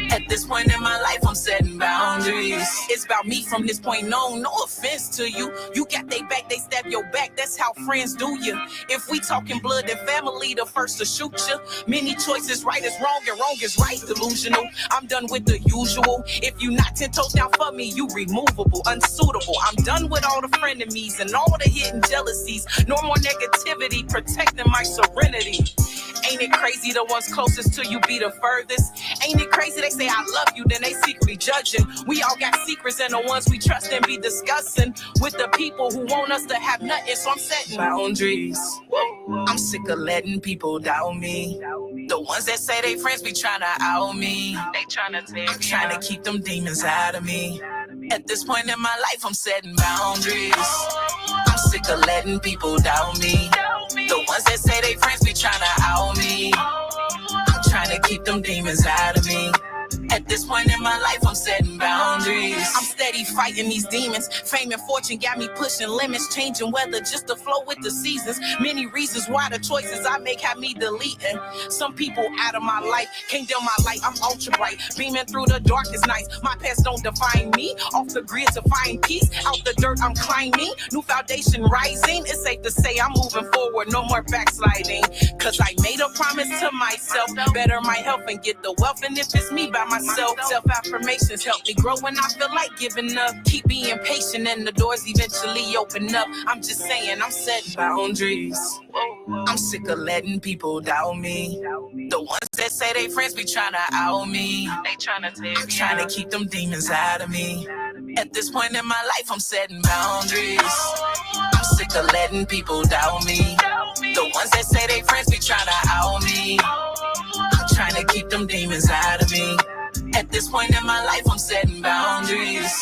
G: At this point in my life, I'm setting boundaries. It's about me from this point on, no offense to you. You got they back, they stab your back, that's how friends do you. If we talking blood and family, the first to shoot you. Many choices, right is wrong and wrong is right, delusional. I'm done with the usual. If you not 10 toes down for me, you removable, unsuitable. I'm done with all the frenemies and all the hidden jealousies. No more negativity, protecting my serenity. Ain't it crazy the ones closest to you be the furthest? Ain't it crazy they say I love you, then they secretly judging? We all got secrets and the ones we trust and be discussing with the people who want us to have nothing, so I'm setting boundaries. I'm sick of letting people doubt me. The ones that say they friends be trying to out me. They trying to take I'm trying to keep them demons out of me. At this point in my life, I'm setting boundaries. I'm sick of letting people doubt me. The ones that say they friends be trying to out me. I'm trying to keep them demons out of me. At this point in my life, I'm setting boundaries. I'm steady fighting these demons. Fame and fortune got me pushing limits, changing weather just to flow with the seasons. Many reasons why the choices I make have me deleting some people out of my life. Can't dim my light, I'm ultra bright, beaming through the darkest nights. My past don't define me. Off the grid to find peace. Out the dirt, I'm climbing. New foundation rising. It's safe to say I'm moving forward, no more backsliding. Cause I made a promise to myself, better my health and get the wealth. And if it's me by myself, self-affirmations help me grow when I feel like giving up. Keep being patient and the doors eventually open up. I'm just saying I'm setting boundaries. I'm sick of letting people doubt me. The ones that say they friends be trying to out me. They trying to take I'm trying to keep them demons out of me. At this point in my life, I'm setting boundaries. I'm sick of letting people doubt me. The ones that say they friends be trying to out me. I'm trying to keep them demons out of me. At this point in my life, I'm setting boundaries.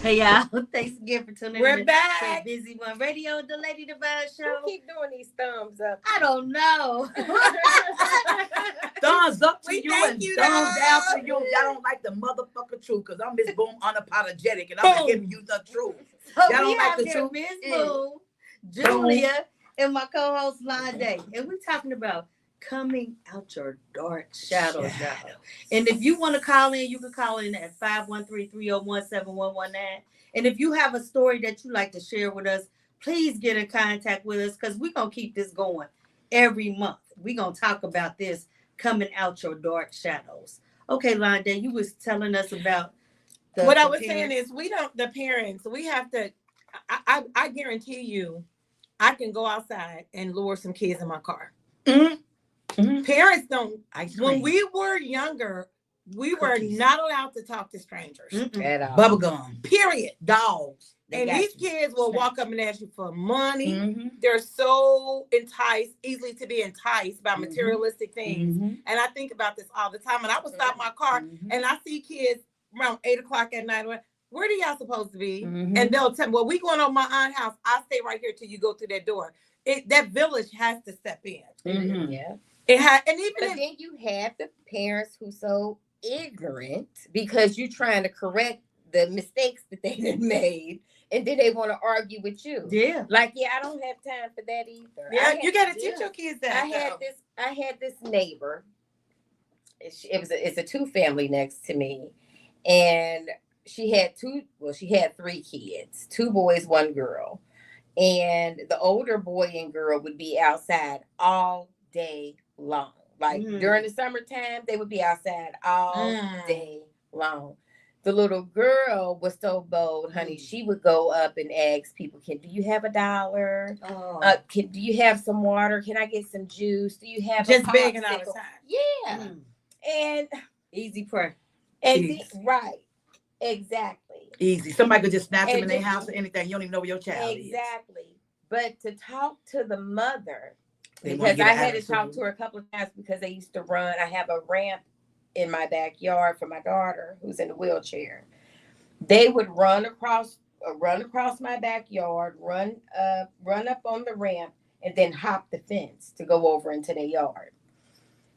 A: Hey y'all, thanks again for tuning in.
K: We're
A: to
K: back.
A: Busy One Radio, the Lady Divine Show.
F: Who keep doing these thumbs up?
A: I don't know.
E: Thumbs up to
K: We
E: you
K: thank
E: and
K: you,
E: thumbs
K: dog.
E: down to you. Y'all don't like the motherfucking truth because I'm Miss Boom unapologetic and I'm
K: Boom.
E: giving you the truth.
A: So
E: Y'all
A: we
E: don't like
A: have
E: the
A: here
E: truth?
A: Miss
E: Yeah.
A: Boom, Julia, and my co-host Londa, and we're talking about coming out your dark shadows, y'all. And if you want to call in, you can call in at 513-301-7119. And if you have a story that you'd like to share with us, please get in contact with us because we're going to keep this going every month. We're going to talk about this, coming out your dark shadows. Okay, Londa, you was telling us about
K: what I
A: the
K: was
A: parents.
K: saying is the parents, we have to, I guarantee you, I can go outside and lure some kids in my car.
E: Mm-hmm. Mm-hmm.
K: Parents don't.
E: Ice
K: When
E: cream.
K: we were younger, we
E: Cookies.
K: were not allowed to talk to strangers.
F: At all.
E: Bubble gum,
K: Period.
E: dogs. They
K: And
E: got
K: these
E: you.
K: kids will walk up and ask you for money.
E: Mm-hmm.
K: They're so easily to be enticed by
E: Mhm.
K: materialistic things.
E: Mm-hmm.
K: And I think about this all the time. And I would stop my car and I see kids around 8:00 at night. Where do y'all supposed to be?
E: Mhm.
K: And they'll tell me, well, we going on my aunt's house. I'll stay right here till you go through that door. That village has to step in.
E: Mhm.
F: Yeah.
K: And even
F: But then you have the parents who so ignorant because you're trying to correct the mistakes that they done made, and then they want to argue with you.
A: Yeah.
F: Like, yeah, I don't have time for that either.
K: yeah, you got to teach your kids that.
F: I had this neighbor. It's a two family next to me, and she had three kids, 2 boys, 1 girl, and the older boy and girl would be outside all day long. Like during the summertime, they would be outside all day long. The little girl was so bold, honey. She would go up and ask people, do you have $1?
A: Oh.
F: Do you have some water? Can I get some juice? Do you have
K: just
F: a
K: begging
F: popsicle?
K: outside.
F: Yeah. And
A: Easy prayer.
F: right. Exactly.
E: Easy. Somebody could just snatch them
F: And
E: in their
F: just-
E: house or anything. You don't even know where your child is.
F: Exactly. But to talk to the mother,
E: They wanna
F: because
E: get
F: I
E: an
F: had to
E: attitude.
F: talk to her a couple of times because they used to run. I have a ramp in my backyard for my daughter who's in a wheelchair. They would run across my backyard, run up on the ramp, and then hop the fence to go over into their yard.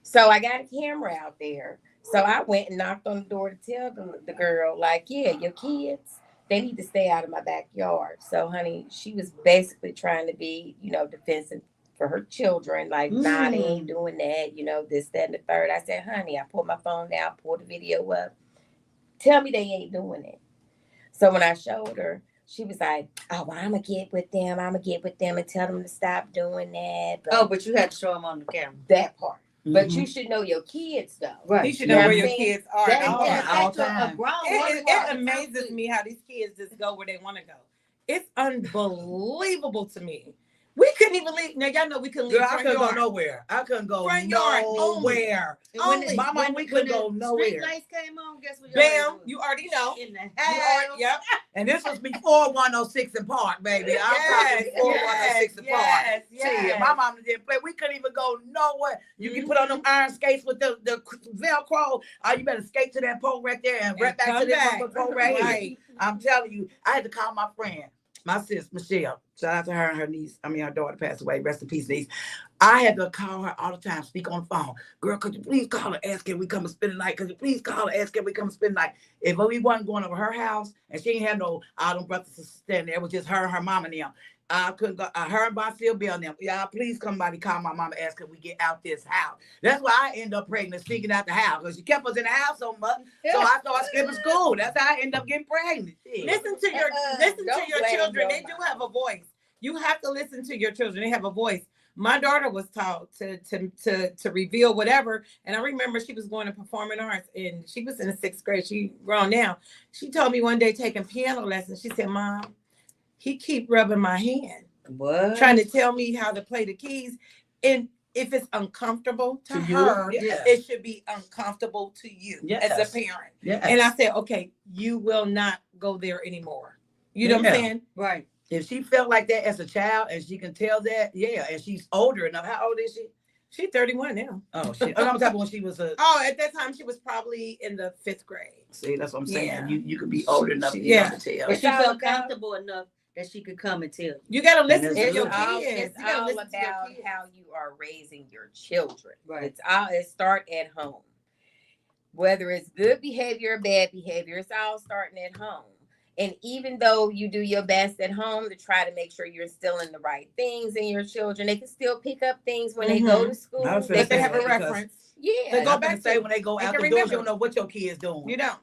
F: So I got a camera out there. So I went and knocked on the door to tell the girl, like, yeah, your kids, they need to stay out of my backyard. So, honey, she was basically trying to be, defensive for her children. Like, nah, they ain't doing that, this, that, and the third. I said, honey, I pulled my phone out, pulled the video up. Tell me they ain't doing it. So when I showed her, she was like, oh, well, I'm going to get with them and tell them to stop doing that.
A: But you had to show them on the camera.
F: That part. But you should know your kids, though.
A: Right.
K: You should know where your
F: saying?
K: kids are.
F: That-
K: at all
F: that-
K: times.
E: all time.
A: A grown
K: It amazes me how these kids just go where they want to go. It's unbelievable to me. We couldn't even leave. Now, y'all know we couldn't leave.
E: Girl, I
K: front
E: couldn't
K: yard.
E: go nowhere. I couldn't go
K: Front yard
E: nowhere.
K: Only.
E: Mama, we couldn't go
A: Street
E: nowhere.
A: lights came on. Guess what?
K: Bam, you already know.
A: In the
K: You
A: house.
K: are, yep.
E: And this was before 106 and Park, baby. I'm talking before 106 and Park. See, my mama didn't play. We couldn't even go nowhere. You can put on them iron skates with the Velcro. You better skate to that pole right there and right back
K: come
E: to this
K: back.
E: pole right here.
K: Right.
E: I'm telling you, I had to call my friend, my sis, Michelle. Shout out to her and her niece. Her daughter passed away. Rest in peace, niece. I had to call her all the time, speak on the phone. Girl, could you please call her, ask can we come and spend the night? Could you please call her, ask can we come and spend the night? If we wasn't going over her house and she ain't had all them brothers and sisters standing there, it was just her and her mama and them. I couldn't go. Her and Bonfield Bill and them. Y'all, please somebody call my mama, ask can we get out this house. That's why I end up pregnant, sneaking out the house because she kept us in the house so much. So I started skipping school. That's how I end up getting pregnant. Shit.
K: Listen to your children. They do have a voice. You have to listen to your children. They have a voice. My daughter was taught to reveal whatever. And I remember she was going to performing arts and she was in the 6th grade. She grown now. She told me one day taking piano lessons. She said, Mom, he keep rubbing my hand.
A: What?
K: Trying to tell me how to play the keys. And if it's uncomfortable to
E: you,
K: her,
E: yeah.
K: it should be uncomfortable to you as a parent.
E: Yes.
K: And I said, okay, you will not go there anymore. You know what I'm saying?
A: Right.
E: If she felt like that as a child and she can tell that, yeah, and she's older enough. How old is she?
K: She's 31 now.
E: Oh, shit. Oh, I'm talking when she was a.
K: Oh, at that time she was probably in the 5th grade.
E: See, that's what I'm saying.
K: Yeah.
E: You could be older enough to tell.
A: But she felt comfortable enough that she could come and tell you.
K: You got to listen to
F: It's
K: your
F: all,
K: kids.
F: it's all about how you are raising your children. Right. It start at home. Whether it's good behavior or bad behavior, it's all starting at home. And even though you do your best at home to try to make sure you're instilling the right things in your children, they can still pick up things when they go to school.
K: They have a reference.
F: Yeah.
E: They go back to say when they go out the doors, you don't know what your kids doing.
K: You don't.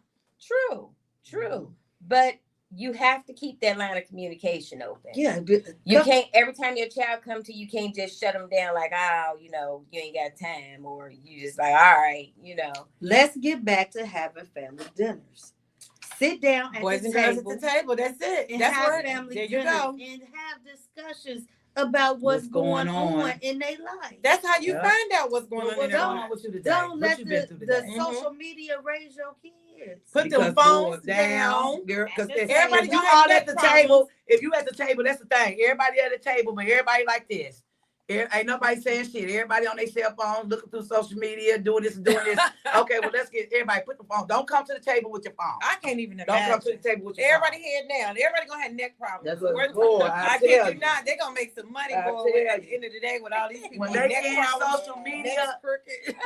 F: True. But you have to keep that line of communication open.
A: Yeah.
F: You can't, every time your child come to you, can't just shut them down like, oh, you know, you ain't got time, or you just like, all right, you know.
A: Let's get back to having family dinners. Sit down at
K: Boys
A: the
K: and
A: table.
K: girls at the table. That's it.
A: And
K: That's
A: have
K: where
A: family
K: there
A: dinners
K: you go.
A: and have discussions about what's going on in their life.
K: That's how you find out what's going on in their life.
A: Don't let the social media raise your kids.
K: Put them phones down,
E: girl. Because
K: everybody
E: you all at the table. If you at the table, that's the thing. Everybody at the table, but everybody like this. Ain't nobody saying shit. Everybody on their cell phone, looking through social media, doing this and doing this. Okay, well, let's get everybody put the phone. Don't come to the table with your phone.
K: I can't even imagine.
E: Don't come to the table with your
K: everybody
E: phone.
K: head down. Everybody gonna have neck problems.
E: That's what boy,
K: I kid you not. They're gonna make some money, boy. At the end of the day, with all these people,
E: when they
K: neck
E: in
K: problems,
E: social media,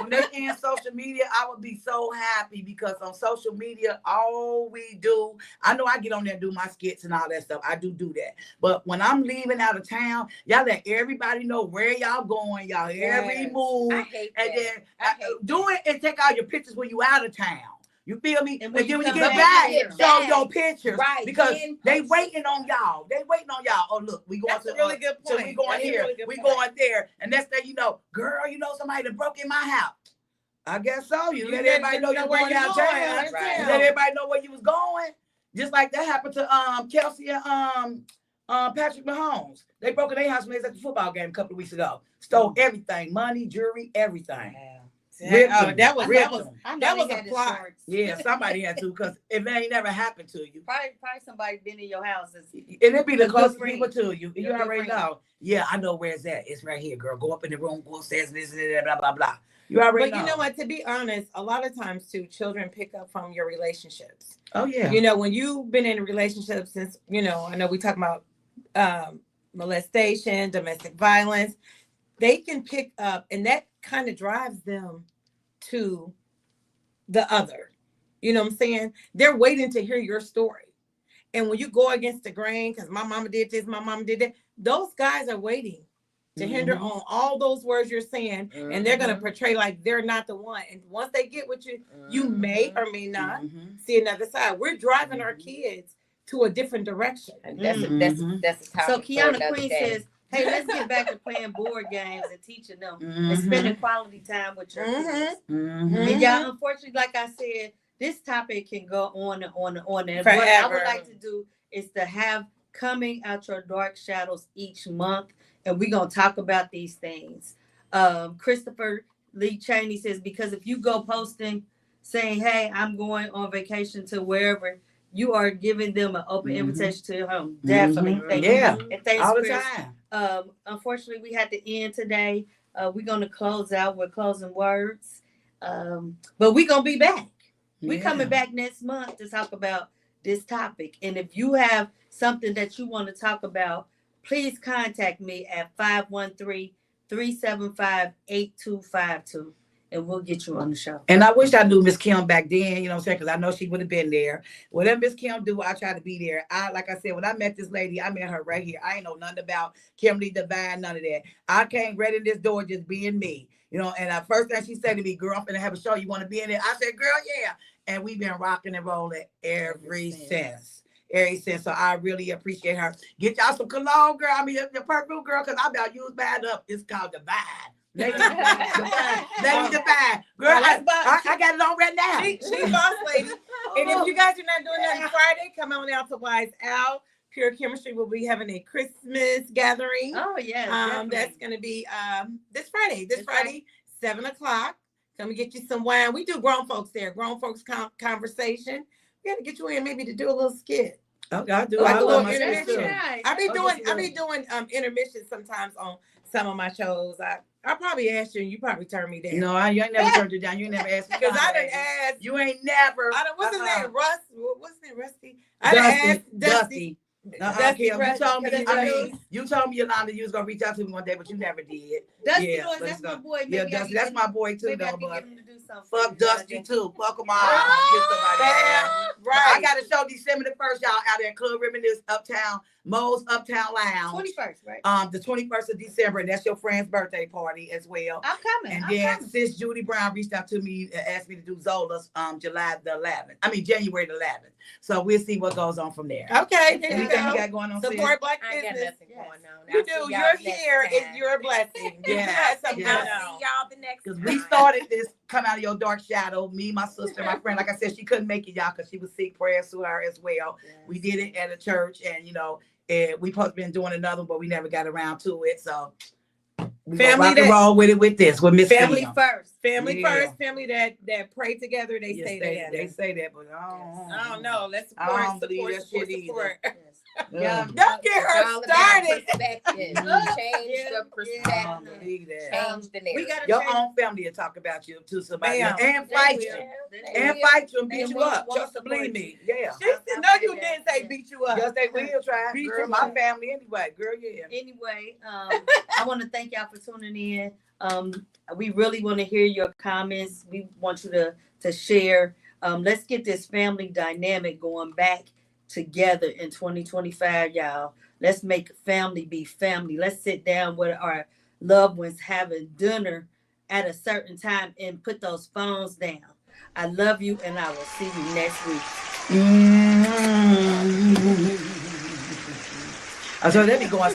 E: when they in social media, I would be so happy because on social media, all we do, I know I get on there and do my skits and all that stuff. I do that. But when I'm leaving out of town, y'all let everybody know where y'all going. Y'all every move, and then do it and take all your pictures when you out of town. You feel me? And then when you get back, show your pictures, right? Because they waiting on y'all. They waiting on y'all. Oh look, we going
K: That's
E: to
K: a really good point.
E: So we going here, we going there, and next thing you know, girl, you know somebody that broke in my house. I guess so. You let everybody know you're going out of town. You let everybody know where you was going. Just like that happened to Kelsey and Patrick Mahomes. They broke in their house when they was at the football game a couple of weeks ago. Stole everything, money, jewelry, everything.
K: That was a plot.
E: Yeah, somebody had to, because if it ain't never happened to you.
A: Probably somebody been in your house. And
E: it be the closest people to you. You already know. Yeah, I know where it's at. It's right here, girl. Go up in the room, go upstairs, this and that, blah, blah, blah. You already know.
K: But you know what? To be honest, a lot of times too, children pick up from your relationships.
E: Oh yeah.
K: You know, when you've been in a relationship since, you know, I know we talk about molestation, domestic violence, they can pick up, and that kind of drives them to the other. You know what I'm saying? They're waiting to hear your story. And when you go against the grain, because my mama did this, my mama did that, those guys are waiting to hinder on all those words you're saying, and they're going to portray like they're not the one. And once they get with you, you may or may not see another side. We're driving our kids to a different direction.
F: And that's a topic.
A: So Kiana Queen says, hey, let's get back to playing board games and teaching them and spending quality time with your kids. And y'all, unfortunately, like I said, this topic can go on and on and on. And
K: forever.
A: what I would like to do is to have coming out your dark shadows each month, and we're going to talk about these things. Christopher Lee Cheney says, because if you go posting saying, hey, I'm going on vacation to wherever, you are giving them an open invitation to your home. Definitely. Thank you. And thanks,
E: all the
A: Chris.
E: time.
A: Unfortunately, we had to end today. We're going to close out with closing words. But we're going to be back. We're coming back next month to talk about this topic. And if you have something that you want to talk about, please contact me at 513-375-8252. And we'll get you on the show.
E: And I wish I knew Miss Kim back then, you know what I'm saying? Because I know she would have been there. Whatever Miss Kim do, I try to be there. Like I said, when I met this lady, I met her right here. I ain't know nothing about Kimberly Divine, none of that. I came right in this door just being me. You know, and the first thing she said to me, girl, I'm going to have a show. You want to be in it? I said, girl, yeah. And we've been rocking and rolling ever since. So I really appreciate her. Get y'all some cologne, girl. I mean, the perfume, girl, because I about used bad up. It's called Divine. Lady Divine. Girl, I got it on right now.
K: She boss lady. And if you guys are not doing nothing Friday, come on out to Wise Out. Pure Chemistry will be having a Christmas gathering.
A: Oh yeah.
K: That's gonna be this Friday. This Friday, 7:00. Come and get you some wine. We do grown folks there. Grown folks conversation. We got to get you in maybe to do a little skit.
E: Okay, I do.
K: Like
E: I
K: a
E: love
K: little
E: my skits too.
K: intermission. I be doing intermissions sometimes on some of my shows. I probably asked you, and you probably turned me down.
E: No, you ain't never turned it down. You ain't never asked me.
K: Because I didn't ask.
E: You ain't never.
K: What's his name? Russ. What's his name? Rusty.
E: I didn't ask Dusty.
K: Dusty
E: Kim, you told me, Yolanda, you was gonna reach out to me one day, but you never did.
A: Dusty, that's my boy.
E: Yeah, Dusty, that's my boy too, though. But
A: fuck
E: Dusty too. Fuck him all.
K: Right.
E: I got a show December the 1st, y'all, out there at Club Reminisce Uptown, Mo's Uptown Lounge.
A: 21st, right?
E: The 21st of December, and that's your friend's birthday party as well.
A: I'm coming.
E: And then since Judy Brown reached out to me and asked me to do Zola's January the 11th. So we'll see what goes on from there.
K: Okay, there you go.
E: You got going on?
K: Support Black
F: I got
K: business.
F: nothing going on.
K: You do. You're here. It's your blessing.
E: Yeah.
F: I'll see y'all the next
E: Because
F: time.
E: we started this Come Out of Your Dark Shadow. Me, my sister, my friend. Like I said, she couldn't make it, y'all, because she was sick. Prayers to her as well. Yes. We did it at a church, and we supposed to been doing another, but we never got around to it. So we rock and roll with it with this. With Miss
K: Family
E: Kim.
K: first. Family first. Family that pray together. They say that.
E: They say that, but
K: I don't know. Let's support.
E: I don't believe that shit either.
K: Don't get her started.
F: Perspective. Change the perspective. Change the narrative.
E: Your own family will talk about you to somebody and fight you. And fight you and beat you up. Just believe me. Yeah.
K: She said, no, you didn't say beat you up.
E: Yes, they will try. Girl, my family anyway. Girl, yeah.
A: Anyway, I want to thank y'all for tuning in. We really want to hear your comments. We want you to share. Let's get this family dynamic going back together in 2025, y'all. Let's make family be family. Let's sit down with our loved ones having dinner at a certain time and put those phones down. I love you, and I will see you next week.
E: So let me go on.